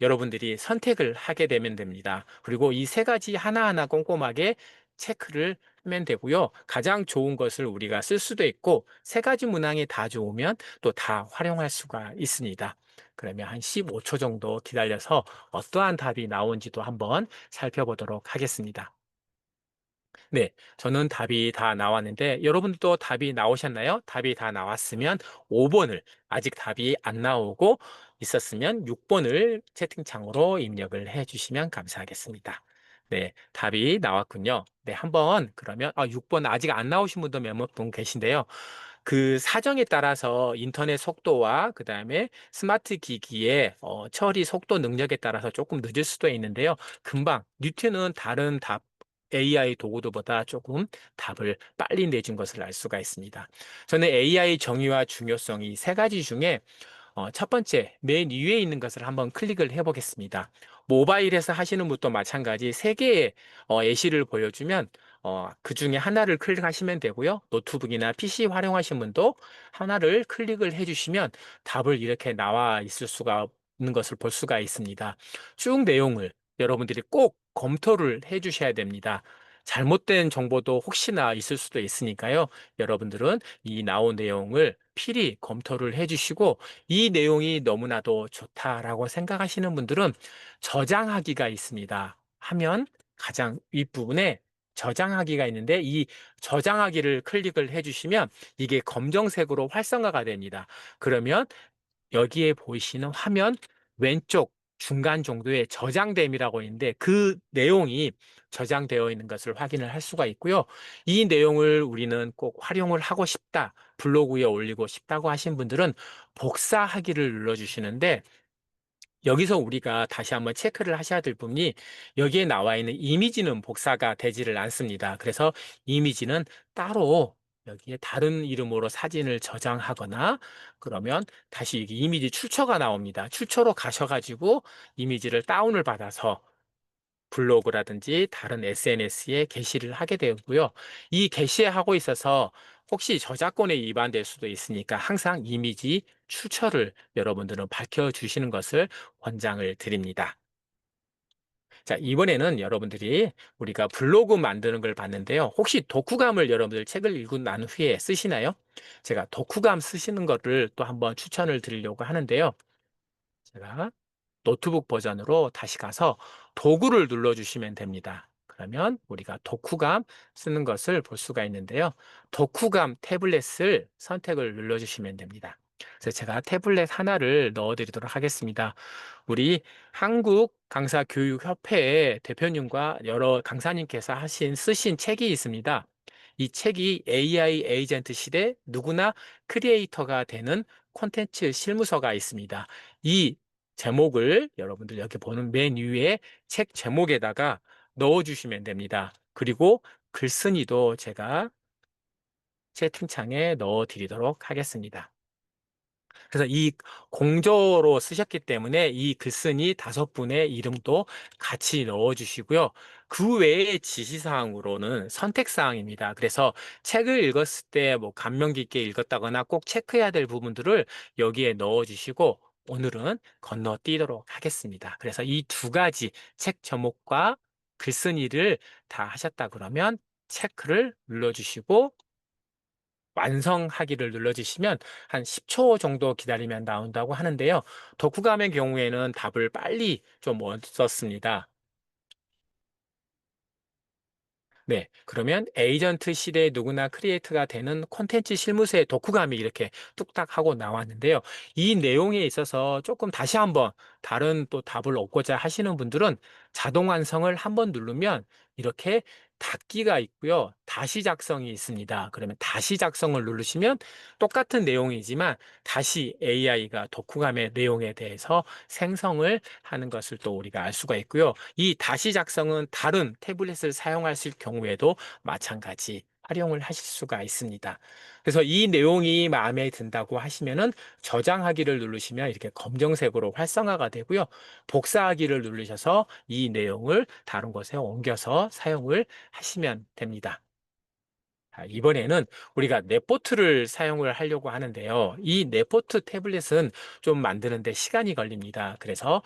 여러분들이 선택을 하게 되면 됩니다. 그리고 이 세 가지 하나하나 꼼꼼하게 체크를 하면 되고요. 가장 좋은 것을 우리가 쓸 수도 있고 세 가지 문항이 다 좋으면 또 다 활용할 수가 있습니다. 그러면 한 15초 정도 기다려서 어떠한 답이 나온지도 한번 살펴보도록 하겠습니다. 네, 저는 답이 다 나왔는데 여러분도 답이 나오셨나요? 답이 다 나왔으면 5번을, 아직 답이 안 나오고 있었으면 6번을 채팅창으로 입력을 해 주시면 감사하겠습니다. 네, 답이 나왔군요. 네, 한번 그러면 6번 아직 안 나오신 분도 몇몇 분 계신데요. 그 사정에 따라서 인터넷 속도와 그다음에 스마트 기기의 처리 속도 능력에 따라서 조금 늦을 수도 있는데요. 금방 뉴트는 다른 답 AI 도구도보다 조금 답을 빨리 내준 것을 알 수가 있습니다. 저는 AI 정의와 중요성이 세 가지 중에 첫 번째, 맨 위에 있는 것을 한번 클릭을 해보겠습니다. 모바일에서 하시는 분도 마찬가지 세 개의 예시를 보여주면 그 중에 하나를 클릭하시면 되고요. 노트북이나 PC 활용하신 분도 하나를 클릭을 해주시면 답을 이렇게 나와 있을 수가 있는 것을 볼 수가 있습니다. 쭉 내용을 여러분들이 꼭 검토를 해주셔야 됩니다. 잘못된 정보도 혹시나 있을 수도 있으니까요. 여러분들은 이 나온 내용을 필히 검토를 해주시고 이 내용이 너무나도 좋다라고 생각하시는 분들은 저장하기가 있습니다. 화면 가장 윗부분에 저장하기가 있는데 이 저장하기를 클릭을 해주시면 이게 검정색으로 활성화가 됩니다. 그러면 여기에 보이시는 화면 왼쪽 중간 정도에 저장됨이라고 있는데 그 내용이 저장되어 있는 것을 확인을 할 수가 있고요. 이 내용을 우리는 꼭 활용을 하고 싶다, 블로그에 올리고 싶다고 하신 분들은 복사하기를 눌러주시는데 여기서 우리가 다시 한번 체크를 하셔야 될 부분이 여기에 나와 있는 이미지는 복사가 되지를 않습니다. 그래서 이미지는 따로 여기에 다른 이름으로 사진을 저장하거나 그러면 다시 이게 이미지 출처가 나옵니다. 출처로 가셔가지고 이미지를 다운을 받아서 블로그라든지 다른 SNS에 게시를 하게 되고요. 이 게시하고 있어서 혹시 저작권에 위반될 수도 있으니까 항상 이미지 출처를 여러분들은 밝혀주시는 것을 권장을 드립니다. 자, 이번에는 여러분들이 우리가 블로그 만드는 걸 봤는데요. 혹시 독후감을 여러분들 책을 읽고 난 후에 쓰시나요? 제가 독후감 쓰시는 것을 또 한번 추천을 드리려고 하는데요. 제가 노트북 버전으로 다시 가서 도구를 눌러주시면 됩니다. 그러면 우리가 독후감 쓰는 것을 볼 수가 있는데요. 독후감 태블릿을 선택을 눌러주시면 됩니다. 그래서 제가 태블릿 하나를 넣어드리도록 하겠습니다. 우리 한국 강사 교육협회의 대표님과 여러 강사님께서 쓰신 책이 있습니다. 이 책이 AI 에이전트 시대 누구나 크리에이터가 되는 콘텐츠 실무서가 있습니다. 이 제목을 여러분들 여기 보는 맨 위에 책 제목에다가 넣어주시면 됩니다. 그리고 글쓴이도 제가 채팅창에 넣어 드리도록 하겠습니다. 그래서 이 공저로 쓰셨기 때문에 이 글쓴이 5분의 이름도 같이 넣어주시고요. 그 외의 지시사항으로는 선택사항입니다. 그래서 책을 읽었을 때 뭐 감명 깊게 읽었다거나 꼭 체크해야 될 부분들을 여기에 넣어주시고 오늘은 건너뛰도록 하겠습니다. 그래서 이 두 가지 책 제목과 글쓴이를 다 하셨다 그러면 체크를 눌러주시고 완성하기를 눌러주시면 한 10초 정도 기다리면 나온다고 하는데요. 독후감의 경우에는 답을 빨리 좀 얻었습니다. 네, 그러면 에이전트 시대에 누구나 크리에이터가 되는 콘텐츠 실무서의 독후감이 이렇게 뚝딱 하고 나왔는데요. 이 내용에 있어서 조금 다시 한번 다른 또 답을 얻고자 하시는 분들은 자동 완성을 한번 누르면 이렇게 닫기가 있고요. 다시 작성이 있습니다. 그러면 다시 작성을 누르시면 똑같은 내용이지만 다시 AI가 독후감의 내용에 대해서 생성을 하는 것을 또 우리가 알 수가 있고요. 이 다시 작성은 다른 태블릿을 사용하실 경우에도 마찬가지 활용을 하실 수가 있습니다. 그래서 이 내용이 마음에 든다고 하시면은 저장하기를 누르시면 이렇게 검정색으로 활성화가 되고요. 복사하기를 누르셔서 이 내용을 다른 곳에 옮겨서 사용을 하시면 됩니다. 자, 이번에는 우리가 넷포트를 사용을 하려고 하는데요. 이 넷포트 태블릿은 좀 만드는데 시간이 걸립니다. 그래서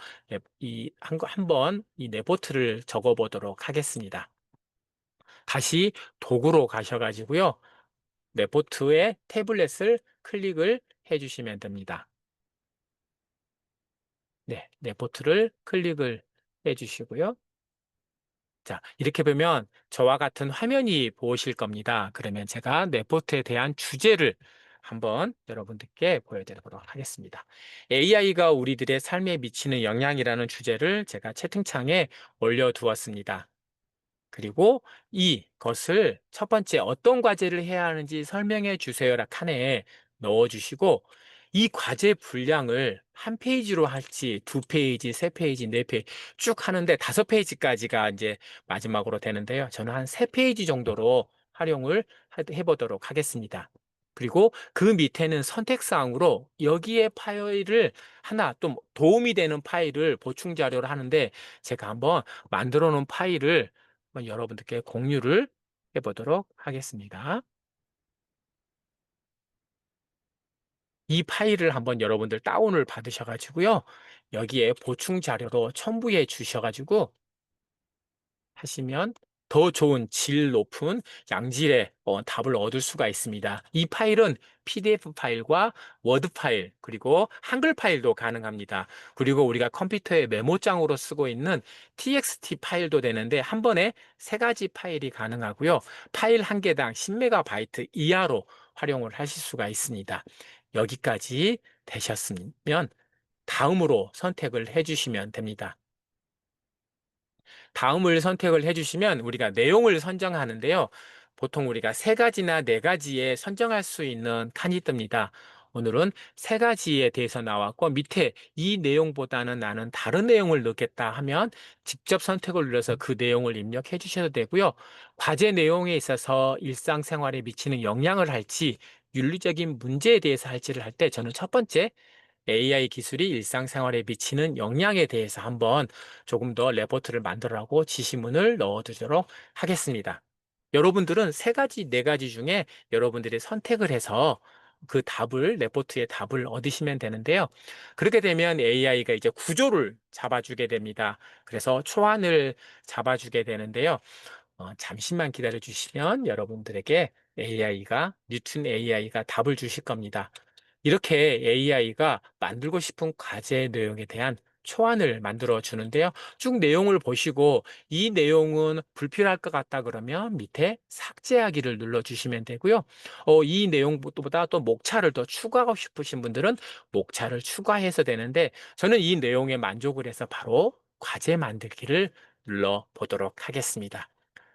한번 이 넷포트를 적어 보도록 하겠습니다. 다시 도구로 가셔가지고요. 레포트의 태블릿을 클릭을 해주시면 됩니다. 네, 레포트를 클릭을 해주시고요. 자, 이렇게 보면 저와 같은 화면이 보이실 겁니다. 그러면 제가 레포트에 대한 주제를 한번 여러분들께 보여드리도록 하겠습니다. AI가 우리들의 삶에 미치는 영향이라는 주제를 제가 채팅창에 올려두었습니다. 그리고 이것을 첫 번째 어떤 과제를 해야 하는지 설명해 주세요라 칸에 넣어 주시고 이 과제 분량을 한 페이지로 할지 두 페이지, 세 페이지, 네 페이지 쭉 하는데 다섯 페이지까지가 이제 마지막으로 되는데요. 저는 한 세 페이지 정도로 활용을 해보도록 하겠습니다. 그리고 그 밑에는 선택사항으로 여기에 파일을 하나 또 도움이 되는 파일을 보충 자료를 하는데 제가 한번 만들어 놓은 파일을 한번 여러분들께 공유를 해보도록 하겠습니다. 이 파일을 한번 여러분들 다운을 받으셔가지고요. 여기에 보충 자료로 첨부해 주셔가지고 하시면 더 좋은 질 높은 양질의 답을 얻을 수가 있습니다. 이 파일은 PDF 파일과 워드 파일 그리고 한글 파일도 가능합니다. 그리고 우리가 컴퓨터의 메모장으로 쓰고 있는 TXT 파일도 되는데 한 번에 세 가지 파일이 가능하고요. 파일 한 개당 10MB 이하로 활용을 하실 수가 있습니다. 여기까지 되셨으면 다음으로 선택을 해주시면 됩니다. 다음을 선택을 해주시면 우리가 내용을 선정하는데요. 보통 우리가 세 가지나 네 가지에 선정할 수 있는 칸이 뜹니다. 오늘은 세 가지에 대해서 나왔고 밑에 이 내용보다는 나는 다른 내용을 넣겠다 하면 직접 선택을 눌러서 그 내용을 입력해 주셔도 되고요. 과제 내용에 있어서 일상생활에 미치는 영향을 할지 윤리적인 문제에 대해서 할지를 할 때 저는 첫 번째 AI 기술이 일상생활에 미치는 영향에 대해서 한번 조금 더 레포트를 만들라고 지시문을 넣어두도록 하겠습니다. 여러분들은 세 가지, 네 가지 중에 여러분들이 선택을 해서 그 답을, 레포트의 답을 얻으시면 되는데요. 그렇게 되면 AI가 이제 구조를 잡아주게 됩니다. 그래서 초안을 잡아주게 되는데요. 잠시만 기다려 주시면 여러분들에게 뉴튼 AI가 답을 주실 겁니다. 이렇게 AI가 만들고 싶은 과제 내용에 대한 초안을 만들어 주는데요. 쭉 내용을 보시고 이 내용은 불필요할 것 같다 그러면 밑에 삭제하기를 눌러 주시면 되고요. 이 내용보다 또 목차를 더 추가하고 싶으신 분들은 목차를 추가해서 되는데 저는 이 내용에 만족을 해서 바로 과제 만들기를 눌러 보도록 하겠습니다.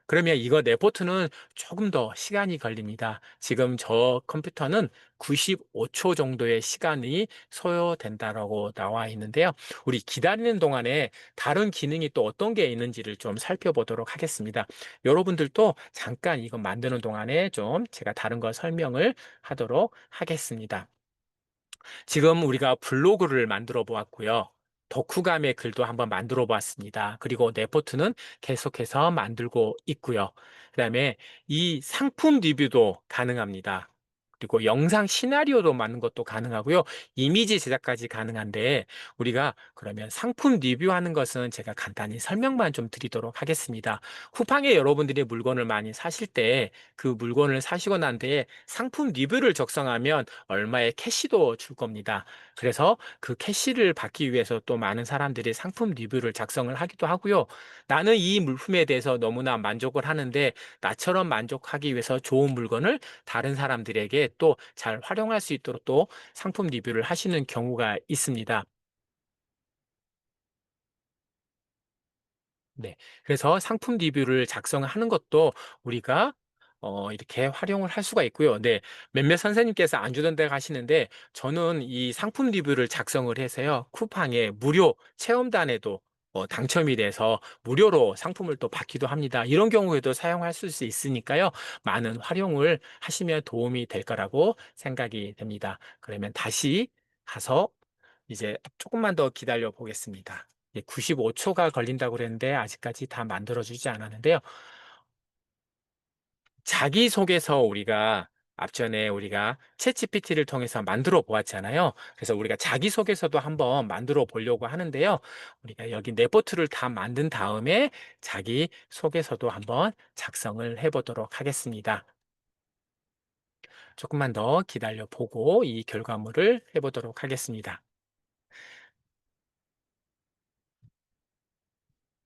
그러면 이거 레포트는 조금 더 시간이 걸립니다. 지금 저 컴퓨터는 95초 정도의 시간이 소요된다라고 나와 있는데요. 우리 기다리는 동안에 다른 기능이 또 어떤 게 있는지를 좀 살펴보도록 하겠습니다. 여러분들도 잠깐 이거 만드는 동안에 좀 제가 다른 거 설명을 하도록 하겠습니다. 지금 우리가 블로그를 만들어 보았고요. 덕후감의 글도 한번 만들어 보았습니다. 그리고 레포트는 계속해서 만들고 있고요. 그다음에 이 상품 리뷰도 가능합니다. 그리고 영상 시나리오도 만든 것도 가능하고요. 이미지 제작까지 가능한데 우리가 그러면 상품 리뷰하는 것은 제가 간단히 설명만 좀 드리도록 하겠습니다. 쿠팡에 여러분들이 물건을 많이 사실 때 그 물건을 사시고 난 뒤에 상품 리뷰를 작성하면 얼마의 캐시도 줄 겁니다. 그래서 그 캐시를 받기 위해서 또 많은 사람들이 상품 리뷰를 작성을 하기도 하고요. 나는 이 물품에 대해서 너무나 만족을 하는데 나처럼 만족하기 위해서 좋은 물건을 다른 사람들에게 또 잘 활용할 수 있도록 또 상품 리뷰를 하시는 경우가 있습니다. 네. 그래서 상품 리뷰를 작성하는 것도 우리가 이렇게 활용을 할 수가 있고요. 네. 몇몇 선생님께서 안 주던 데 가시는데 저는 이 상품 리뷰를 작성을 해서요. 쿠팡에 무료 체험단에도 당첨이 돼서 무료로 상품을 또 받기도 합니다. 이런 경우에도 사용할 수 있으니까요. 많은 활용을 하시면 도움이 될 거라고 생각이 됩니다. 그러면 다시 가서 이제 조금만 더 기다려 보겠습니다. 95초가 걸린다고 그랬는데 아직까지 다 만들어주지 않았는데요. 자기소개서 우리가 앞전에 우리가 챗GPT를 통해서 만들어 보았잖아요. 그래서 우리가 자기소개서도 한번 만들어 보려고 하는데요. 우리가 여기 레포트를 다 만든 다음에 자기소개서도 한번 작성을 해 보도록 하겠습니다. 조금만 더 기다려 보고 이 결과물을 해 보도록 하겠습니다.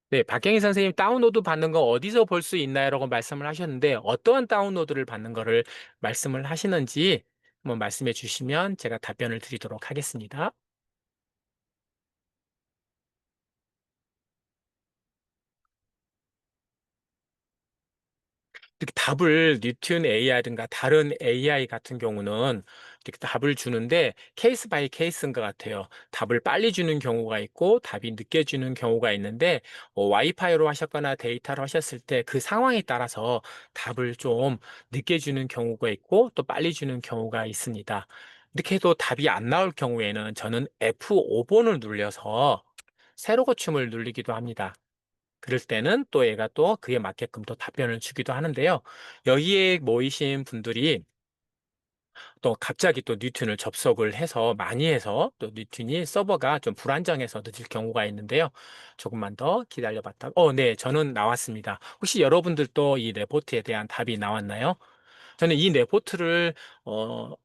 네, 박경희 선생님 다운로드 받는 거 어디서 볼 수 있나요? 라고 말씀을 하셨는데 어떠한 다운로드를 받는 거를 말씀을 하시는지 한번 말씀해 주시면 제가 답변을 드리도록 하겠습니다. 이렇게 답을 뉴튼 AI든가 다른 AI 같은 경우는 이렇게 답을 주는데 케이스 바이 케이스인 것 같아요. 답을 빨리 주는 경우가 있고 답이 늦게 주는 경우가 있는데 와이파이로 하셨거나 데이터로 하셨을 때 그 상황에 따라서 답을 좀 늦게 주는 경우가 있고 또 빨리 주는 경우가 있습니다. 이렇게 해도 답이 안 나올 경우에는 저는 F5번을 눌려서 세로 고침을 누르기도 합니다. 그럴 때는 또 얘가 또 그에 맞게끔 또 답변을 주기도 하는데요. 여기에 모이신 분들이 또 갑자기 또 뉴튼을 접속을 해서 많이 해서 또 뉴튼이 서버가 좀 불안정해서 늦을 경우가 있는데요. 조금만 더 기다려봤다. 네, 저는 나왔습니다. 혹시 여러분들도 이 레포트에 대한 답이 나왔나요? 저는 이 레포트를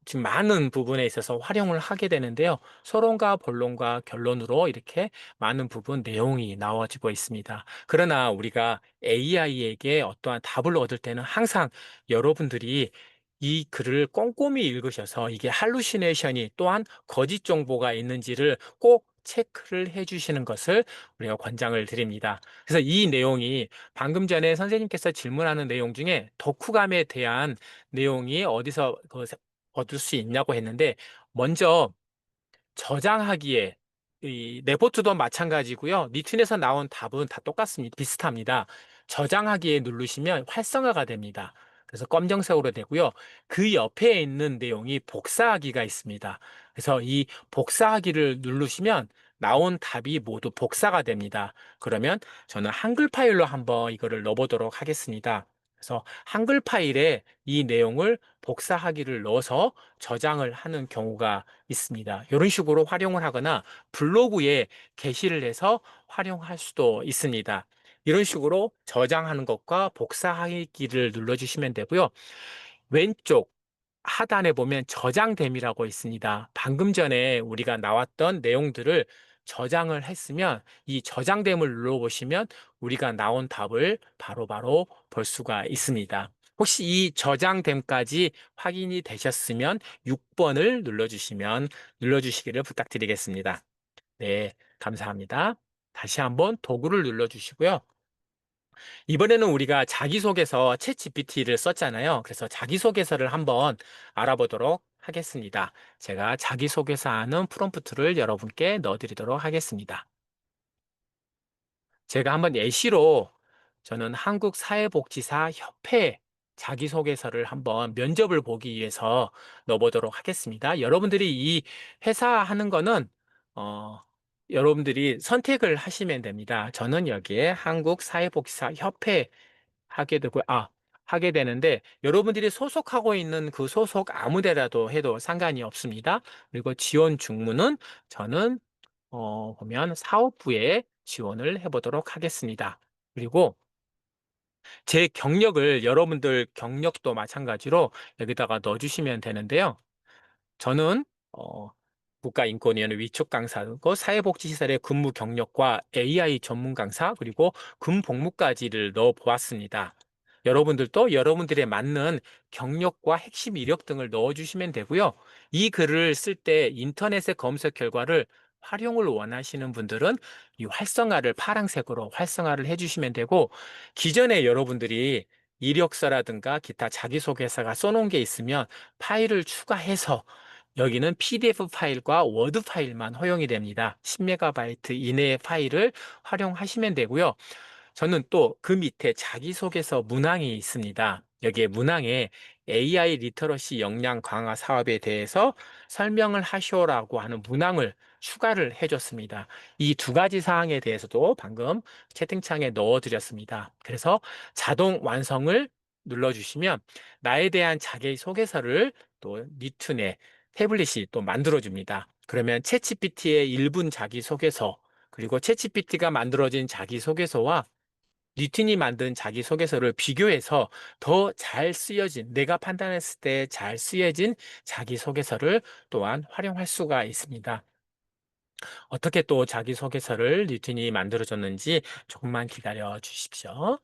지금 많은 부분에 있어서 활용을 하게 되는데요. 서론과 본론과 결론으로 이렇게 많은 부분 내용이 나와지고 있습니다. 그러나 우리가 AI에게 어떠한 답을 얻을 때는 항상 여러분들이 이 글을 꼼꼼히 읽으셔서 이게 할루시네이션이 또한 거짓 정보가 있는지를 꼭 체크를 해 주시는 것을 우리가 권장을 드립니다. 그래서 이 내용이 방금 전에 선생님께서 질문하는 내용 중에 덕후감에 대한 내용이 어디서 얻을 수 있냐고 했는데 먼저 저장하기에 이 레포트도 마찬가지고요. 니튠에서 나온 답은 다 똑같습니다. 비슷합니다. 저장하기에 누르시면 활성화가 됩니다. 그래서 검정색으로 되고요. 그 옆에 있는 내용이 복사하기가 있습니다. 그래서 이 복사하기를 누르시면 나온 답이 모두 복사가 됩니다. 그러면 저는 한글 파일로 한번 이거를 넣어보도록 하겠습니다. 그래서 한글 파일에 이 내용을 복사하기를 넣어서 저장을 하는 경우가 있습니다. 이런 식으로 활용을 하거나 블로그에 게시를 해서 활용할 수도 있습니다. 이런 식으로 저장하는 것과 복사하기를 눌러주시면 되고요. 왼쪽 하단에 보면 저장됨이라고 있습니다. 방금 전에 우리가 나왔던 내용들을 저장을 했으면 이 저장됨을 눌러보시면 우리가 나온 답을 바로바로 볼 수가 있습니다. 혹시 이 저장됨까지 확인이 되셨으면 6번을 눌러주시기를 부탁드리겠습니다. 네, 감사합니다. 다시 한번 도구를 눌러주시고요. 이번에는 우리가 자기소개서 챗GPT를 썼잖아요. 그래서 자기소개서를 한번 알아보도록 하겠습니다. 제가 자기소개서 하는 프롬프트를 여러분께 넣어드리도록 하겠습니다. 제가 한번 예시로 저는 한국사회복지사 협회 자기소개서를 한번 면접을 보기 위해서 넣어보도록 하겠습니다. 여러분들이 이 회사 하는 거는 어, 여러분들이 선택을 하시면 됩니다. 저는 여기에 한국사회복지사 협회 하게 되는데 여러분들이 소속하고 있는 그 소속 아무 데라도 해도 상관이 없습니다. 그리고 지원 중문은 저는 보면 사업부에 지원을 해보도록 하겠습니다. 그리고 제 경력을 여러분들 경력도 마찬가지로 여기다가 넣어주시면 되는데요. 저는 국가인권위원회 위촉 강사고 사회복지시설의 근무 경력과 AI 전문 강사 그리고 근복무까지를 넣어 보았습니다. 여러분들도 여러분들에 맞는 경력과 핵심 이력 등을 넣어주시면 되고요. 이 글을 쓸 때 인터넷의 검색 결과를 활용을 원하시는 분들은 이 활성화를 파란색으로 활성화를 해주시면 되고 기존에 여러분들이 이력서라든가 기타 자기소개서가 써놓은 게 있으면 파일을 추가해서 여기는 PDF 파일과 워드 파일만 허용이 됩니다. 10MB 이내의 파일을 활용하시면 되고요. 저는 또 그 밑에 자기소개서 문항이 있습니다. 여기에 문항에 AI 리터러시 역량 강화 사업에 대해서 설명을 하시오라고 하는 문항을 추가를 해줬습니다. 이 두 가지 사항에 대해서도 방금 채팅창에 넣어드렸습니다. 그래서 자동 완성을 눌러주시면 나에 대한 자기소개서를 또 니툰의 태블릿이 또 만들어줍니다. 그러면 챗GPT의 1분 자기소개서, 그리고 챗GPT가 만들어진 자기소개서와 니튼이 만든 자기소개서를 비교해서 더 잘 쓰여진, 내가 판단했을 때 잘 쓰여진 자기소개서를 또한 활용할 수가 있습니다. 어떻게 또 자기소개서를 니튼이 만들어줬는지 조금만 기다려 주십시오.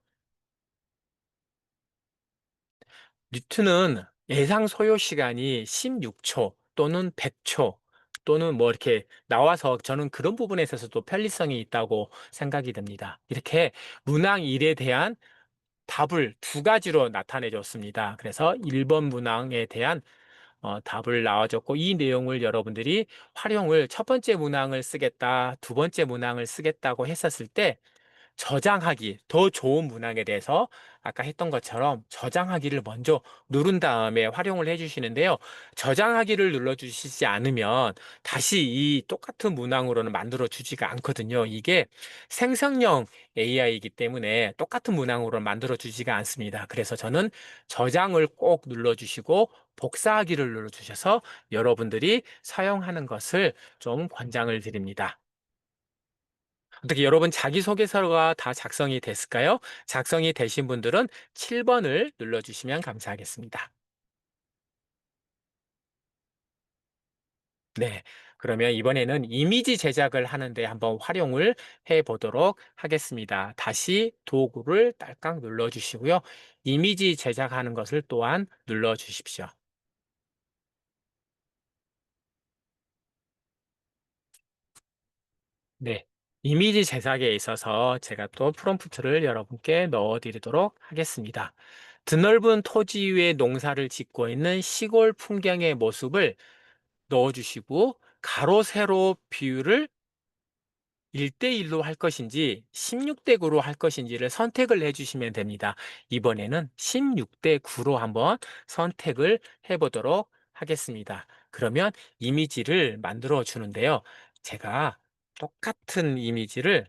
뉴트는 예상 소요 시간이 16초 또는 100초 또는 뭐 이렇게 나와서 저는 그런 부분에 있어서도 편리성이 있다고 생각이 듭니다. 이렇게 문항 1에 대한 답을 두 가지로 나타내 줬습니다. 그래서 1번 문항에 대한 답을 나와줬고, 이 내용을 여러분들이 활용을 첫 번째 문항을 쓰겠다, 두 번째 문항을 쓰겠다고 했었을 때 저장하기, 더 좋은 문항에 대해서 아까 했던 것처럼 저장하기를 먼저 누른 다음에 활용을 해주시는데요. 저장하기를 눌러주시지 않으면 다시 이 똑같은 문항으로는 만들어 주지가 않거든요. 이게 생성형 AI이기 때문에 똑같은 문항으로 만들어 주지가 않습니다. 그래서 저는 저장을 꼭 눌러주시고 복사하기를 눌러주셔서 여러분들이 사용하는 것을 좀 권장을 드립니다. 어떻게 여러분 자기소개서가 다 작성이 됐을까요? 작성이 되신 분들은 7번을 눌러주시면 감사하겠습니다. 네. 그러면 이번에는 이미지 제작을 하는데 한번 활용을 해 보도록 하겠습니다. 다시 도구를 딸깍 눌러주시고요. 이미지 제작하는 것을 또한 눌러주십시오. 네. 이미지 제작에 있어서 제가 또 프롬프트를 여러분께 넣어 드리도록 하겠습니다. 드넓은 토지 위에 농사를 짓고 있는 시골 풍경의 모습을 넣어 주시고, 가로 세로 비율을 1대1로 할 것인지 16대9로 할 것인지를 선택을 해 주시면 됩니다. 이번에는 16대9로 한번 선택을 해 보도록 하겠습니다. 그러면 이미지를 만들어 주는데요. 제가 똑같은 이미지를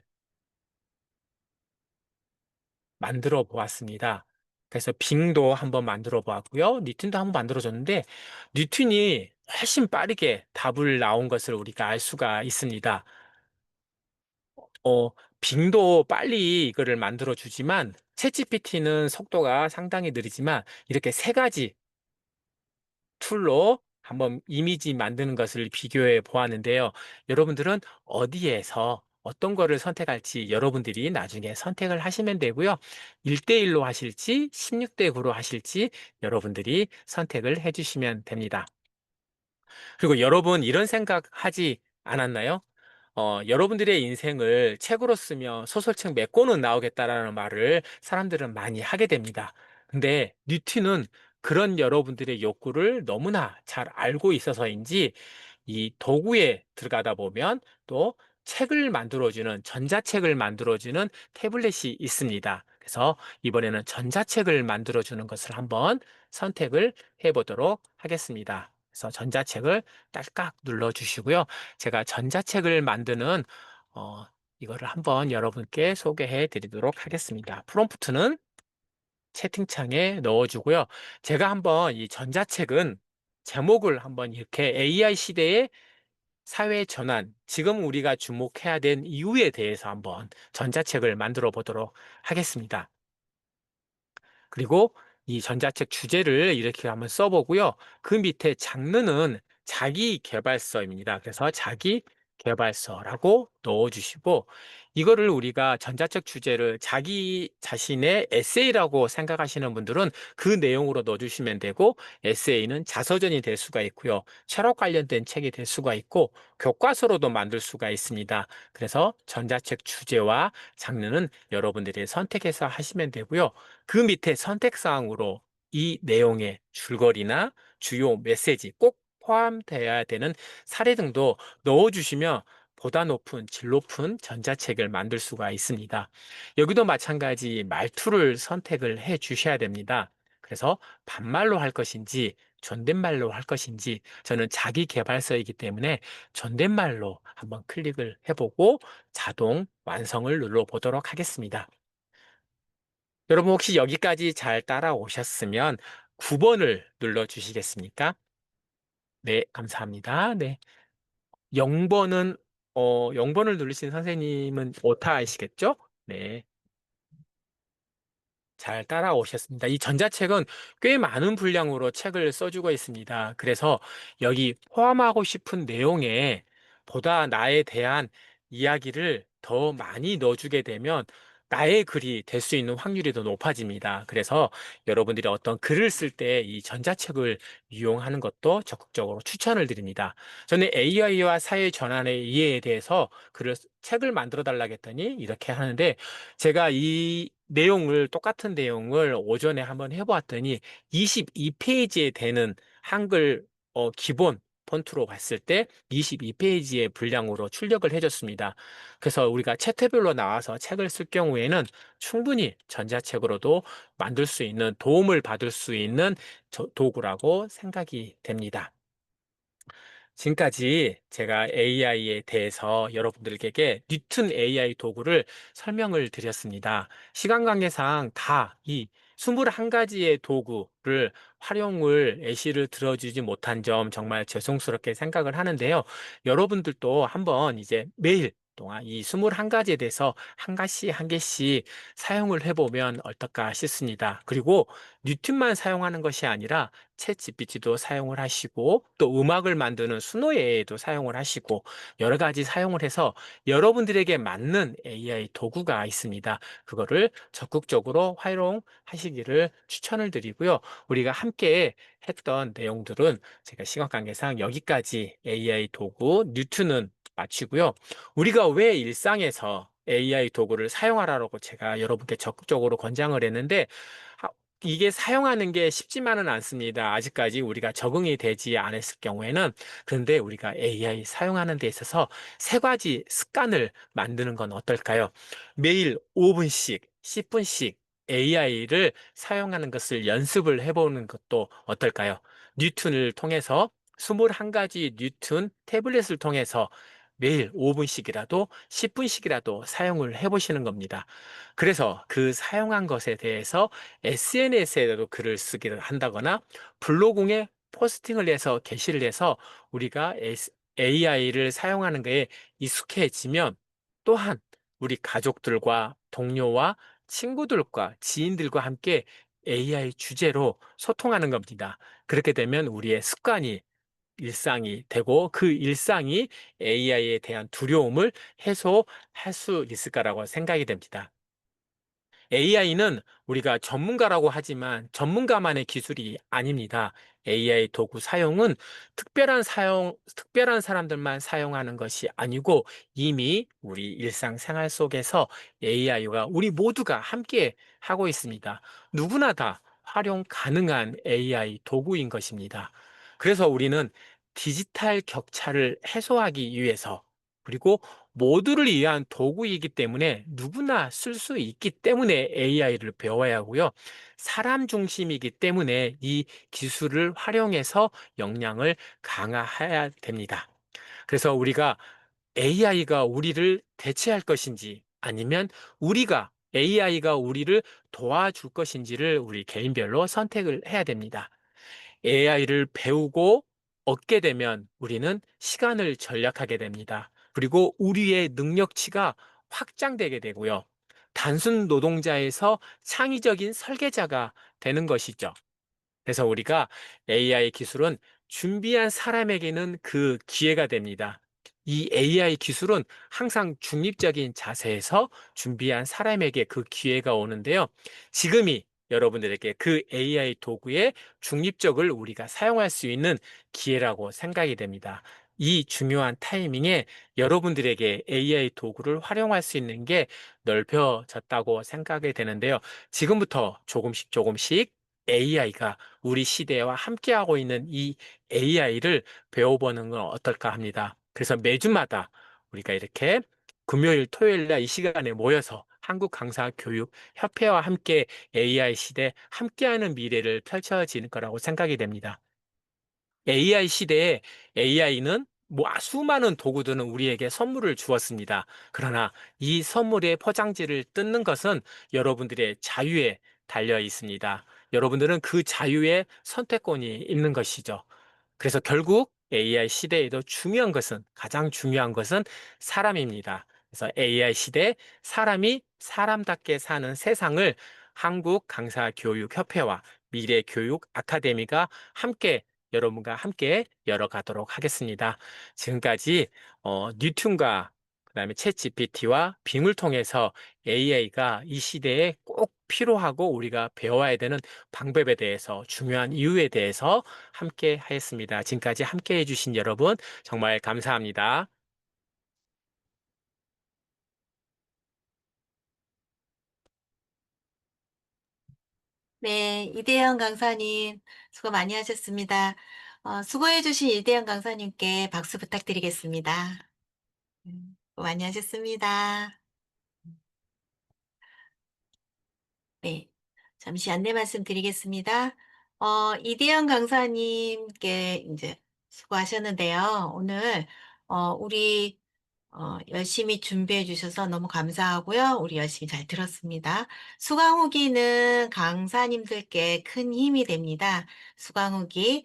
만들어 보았습니다. 그래서 빙도 한번 만들어 보았고요. 니튼도 한번 만들어 줬는데 니튼이 훨씬 빠르게 답을 나온 것을 우리가 알 수가 있습니다. 어, 빙도 빨리 이거를 만들어 주지만 챗GPT는 속도가 상당히 느리지만 이렇게 세 가지 툴로 한번 이미지 만드는 것을 비교해 보았는데요. 여러분들은 어디에서 어떤 거를 선택할지 여러분들이 나중에 선택을 하시면 되고요. 1대1로 하실지 16대9로 하실지 여러분들이 선택을 해 주시면 됩니다. 그리고 여러분 이런 생각 하지 않았나요? 여러분들의 인생을 책으로 쓰며 소설책 몇 권은 나오겠다라는 말을 사람들은 많이 하게 됩니다. 근데 뉴트는 그런 여러분들의 욕구를 너무나 잘 알고 있어서인지 이 도구에 들어가다 보면 또 책을 만들어주는, 전자책을 만들어주는 태블릿이 있습니다. 그래서 이번에는 전자책을 만들어주는 것을 한번 선택을 해보도록 하겠습니다. 그래서 전자책을 딸깍 눌러주시고요. 제가 전자책을 만드는 이거를 한번 여러분께 소개해 드리도록 하겠습니다. 프롬프트는 채팅창에 넣어주고요. 제가 한번 이 전자책은 제목을 한번 이렇게 AI 시대의 사회 전환, 지금 우리가 주목해야 된 이유에 대해서 한번 전자책을 만들어 보도록 하겠습니다. 그리고 이 전자책 주제를 이렇게 한번 써보고요. 그 밑에 장르는 자기 개발서입니다. 그래서 자기 개발서라고 넣어주시고, 이거를 우리가 전자책 주제를 자기 자신의 에세이라고 생각하시는 분들은 그 내용으로 넣어주시면 되고, 에세이는 자서전이 될 수가 있고요. 철학 관련된 책이 될 수가 있고, 교과서로도 만들 수가 있습니다. 그래서 전자책 주제와 장르는 여러분들이 선택해서 하시면 되고요. 그 밑에 선택사항으로 이 내용의 줄거리나 주요 메시지 꼭 포함되어야 되는 사례 등도 넣어주시면 보다 높은 질 높은 전자책을 만들 수가 있습니다. 여기도 마찬가지 말투를 선택을 해 주셔야 됩니다. 그래서 반말로 할 것인지 존댓말로 할 것인지, 저는 자기 개발서이기 때문에 존댓말로 한번 클릭을 해보고 자동 완성을 눌러보도록 하겠습니다. 여러분 혹시 여기까지 잘 따라오셨으면 9번을 눌러 주시겠습니까? 네, 감사합니다. 네. 0번은, 0번을 누르신 선생님은 오타이시겠죠? 네. 잘 따라오셨습니다. 이 전자책은 꽤 많은 분량으로 책을 써주고 있습니다. 그래서 여기 포함하고 싶은 내용에 보다 나에 대한 이야기를 더 많이 넣어주게 되면 나의 글이 될 수 있는 확률이 더 높아집니다. 그래서 여러분들이 어떤 글을 쓸 때 이 전자책을 이용하는 것도 적극적으로 추천을 드립니다. 저는 AI와 사회 전환의 이해에 대해서 책을 만들어 달라고 했더니 이렇게 하는데 제가 이 내용을 똑같은 내용을 오전에 한번 해보았더니 22페이지에 되는 한글 기본 폰트로 봤을 때 22페이지의 분량으로 출력을 해줬습니다. 그래서 우리가 채택별로 나와서 책을 쓸 경우에는 충분히 전자책으로도 만들 수 있는 도움을 받을 수 있는 도구라고 생각이 됩니다. 지금까지 제가 AI에 대해서 여러분들에게 뉴튼 AI 도구를 설명을 드렸습니다. 시간 관계상 다 이 21가지의 도구를 활용을 예시를 들어주지 못한 점 정말 죄송스럽게 생각을 하는데요. 여러분들도 한번 이제 매일 동안 이 21가지에 대해서 한 가지 한 개씩 사용을 해보면 어떨까 싶습니다. 그리고 뉴튼만 사용하는 것이 아니라 챗 GPT도 사용을 하시고 또 음악을 만드는 수노예도 사용을 하시고 여러 가지 사용을 해서 여러분들에게 맞는 AI 도구가 있습니다. 그거를 적극적으로 활용하시기를 추천을 드리고요. 우리가 함께 했던 내용들은 제가 시간 관계상 여기까지 AI 도구 뉴튼은 마치고요. 우리가 왜 일상에서 AI 도구를 사용하라고 제가 여러분께 적극적으로 권장을 했는데 이게 사용하는 게 쉽지만은 않습니다. 아직까지 우리가 적응이 되지 않았을 경우에는. 그런데 우리가 AI 사용하는 데 있어서 세 가지 습관을 만드는 건 어떨까요? 매일 5분씩, 10분씩 AI를 사용하는 것을 연습을 해보는 것도 어떨까요? 뉴튼을 통해서 21가지 뉴튼 태블릿을 통해서 매일 5분씩이라도 10분씩이라도 사용을 해보시는 겁니다. 그래서 그 사용한 것에 대해서 SNS에도 글을 쓰기를 한다거나 블로그에 포스팅을 해서 게시를 해서 우리가 AI를 사용하는 것에 익숙해지면 또한 우리 가족들과 동료와 친구들과 지인들과 함께 AI 주제로 소통하는 겁니다. 그렇게 되면 우리의 습관이 일상이 되고 그 일상이 AI에 대한 두려움을 해소할 수 있을 거라고 생각이 됩니다. AI는 우리가 전문가라고 하지만 전문가만의 기술이 아닙니다. AI 도구 사용은 특별한 사람들만 사용하는 것이 아니고 이미 우리 일상생활 속에서 AI와 우리 모두가 함께 하고 있습니다. 누구나 다 활용 가능한 AI 도구인 것입니다. 그래서 우리는 디지털 격차를 해소하기 위해서 그리고 모두를 위한 도구이기 때문에 누구나 쓸 수 있기 때문에 AI를 배워야 하고요. 사람 중심이기 때문에 이 기술을 활용해서 역량을 강화해야 됩니다. 그래서 우리가 AI가 우리를 대체할 것인지 아니면 AI가 우리를 도와줄 것인지를 우리 개인별로 선택을 해야 됩니다. AI를 배우고 얻게 되면 우리는 시간을 절약하게 됩니다. 그리고 우리의 능력치가 확장되게 되고요. 단순 노동자에서 창의적인 설계자가 되는 것이죠. 그래서 우리가 AI 기술은 준비한 사람에게는 그 기회가 됩니다. 이 AI 기술은 항상 중립적인 자세에서 준비한 사람에게 그 기회가 오는데요. 지금이 여러분들에게 그 AI 도구의 중립적을 우리가 사용할 수 있는 기회라고 생각이 됩니다. 이 중요한 타이밍에 여러분들에게 AI 도구를 활용할 수 있는 게 넓혀졌다고 생각이 되는데요. 지금부터 조금씩 조금씩 AI가 우리 시대와 함께하고 있는 이 AI를 배워보는 건 어떨까 합니다. 그래서 매주마다 우리가 이렇게 금요일, 토요일 날 이 시간에 모여서 한국강사교육협회와 함께 AI 시대 함께하는 미래를 펼쳐지는 거라고 생각이 됩니다. AI 시대에 AI는 수많은 도구들은 우리에게 선물을 주었습니다. 그러나 이 선물의 포장지를 뜯는 것은 여러분들의 자유에 달려 있습니다. 여러분들은 그 자유의 선택권이 있는 것이죠. 그래서 결국 AI 시대에도 가장 중요한 것은 사람입니다. 그래서 AI 시대 사람이 사람답게 사는 세상을 한국강사교육협회와 미래교육 아카데미가 여러분과 함께 열어가도록 하겠습니다. 지금까지 뉴튼과 그다음에 챗 GPT와 빙을 통해서 AI가 이 시대에 꼭 필요하고 우리가 배워야 되는 방법에 대해서 중요한 이유에 대해서 함께 하였습니다. 지금까지 함께 해주신 여러분 정말 감사합니다. 네, 이대영 강사님, 수고 많이 하셨습니다. 수고해주신 이대영 강사님께 박수 부탁드리겠습니다. 수고 많이 하셨습니다. 네, 잠시 안내 말씀 드리겠습니다. 이대영 강사님께 이제 수고하셨는데요. 오늘, 우리 열심히 준비해 주셔서 너무 감사하고요. 우리 열심히 잘 들었습니다. 수강 후기는 강사님들께 큰 힘이 됩니다. 수강 후기,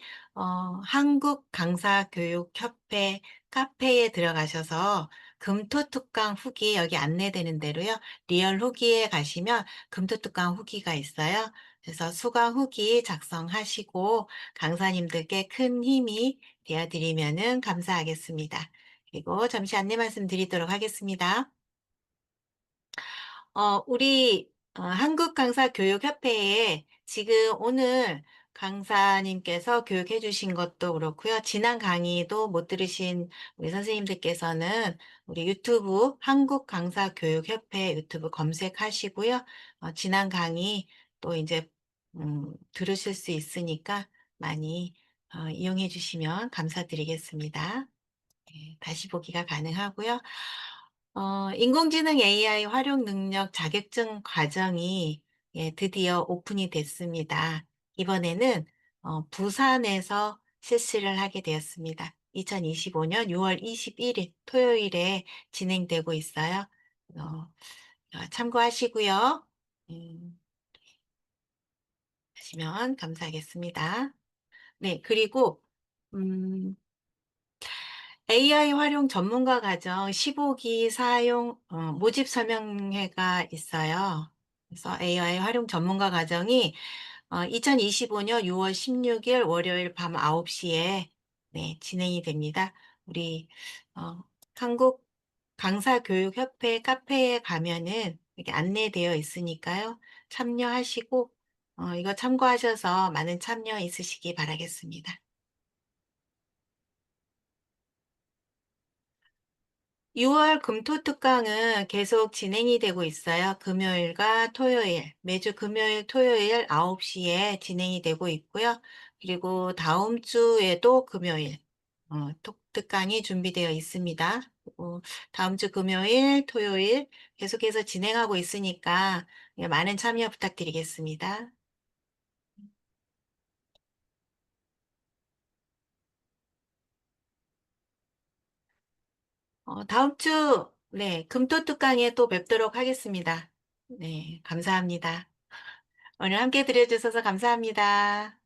한국강사교육협회 카페에 들어가셔서 금토특강 후기 여기 안내되는 대로요. 리얼 후기에 가시면 금토특강 후기가 있어요. 그래서 수강 후기 작성하시고 강사님들께 큰 힘이 되어드리면은 감사하겠습니다. 그리고 잠시 안내 말씀드리도록 하겠습니다. 우리 한국강사교육협회에 지금 오늘 강사님께서 교육해 주신 것도 그렇고요. 지난 강의도 못 들으신 우리 선생님들께서는 우리 유튜브 한국강사교육협회 유튜브 검색하시고요. 지난 강의 또 이제 들으실 수 있으니까 많이 이용해 주시면 감사드리겠습니다. 네, 다시 보기가 가능하고요. 인공지능 AI 활용 능력 자격증 과정이 드디어 오픈이 됐습니다. 이번에는 부산에서 실시를 하게 되었습니다. 2025년 6월 21일 토요일에 진행되고 있어요. 참고하시고요. 음, 하시면 감사하겠습니다. 네, 그리고 음, AI 활용 전문가 과정 15기 사용 모집 설명회가 있어요. 그래서 AI 활용 전문가 과정이 2025년 6월 16일 월요일 밤 9시에 네, 진행이 됩니다. 우리 한국 강사교육협회 카페에 가면은 이렇게 안내되어 있으니까요. 참여하시고 이거 참고하셔서 많은 참여 있으시기 바라겠습니다. 6월 금토특강은 계속 진행이 되고 있어요. 금요일과 토요일, 매주 금요일, 토요일 9시에 진행이 되고 있고요. 그리고 다음 주에도 금요일, 특강이 준비되어 있습니다. 그리고 다음 주 금요일, 토요일 계속해서 진행하고 있으니까 많은 참여 부탁드리겠습니다. 다음 주, 네, 금토특강에 또 뵙도록 하겠습니다. 네, 감사합니다. 오늘 함께 들려주셔서 감사합니다.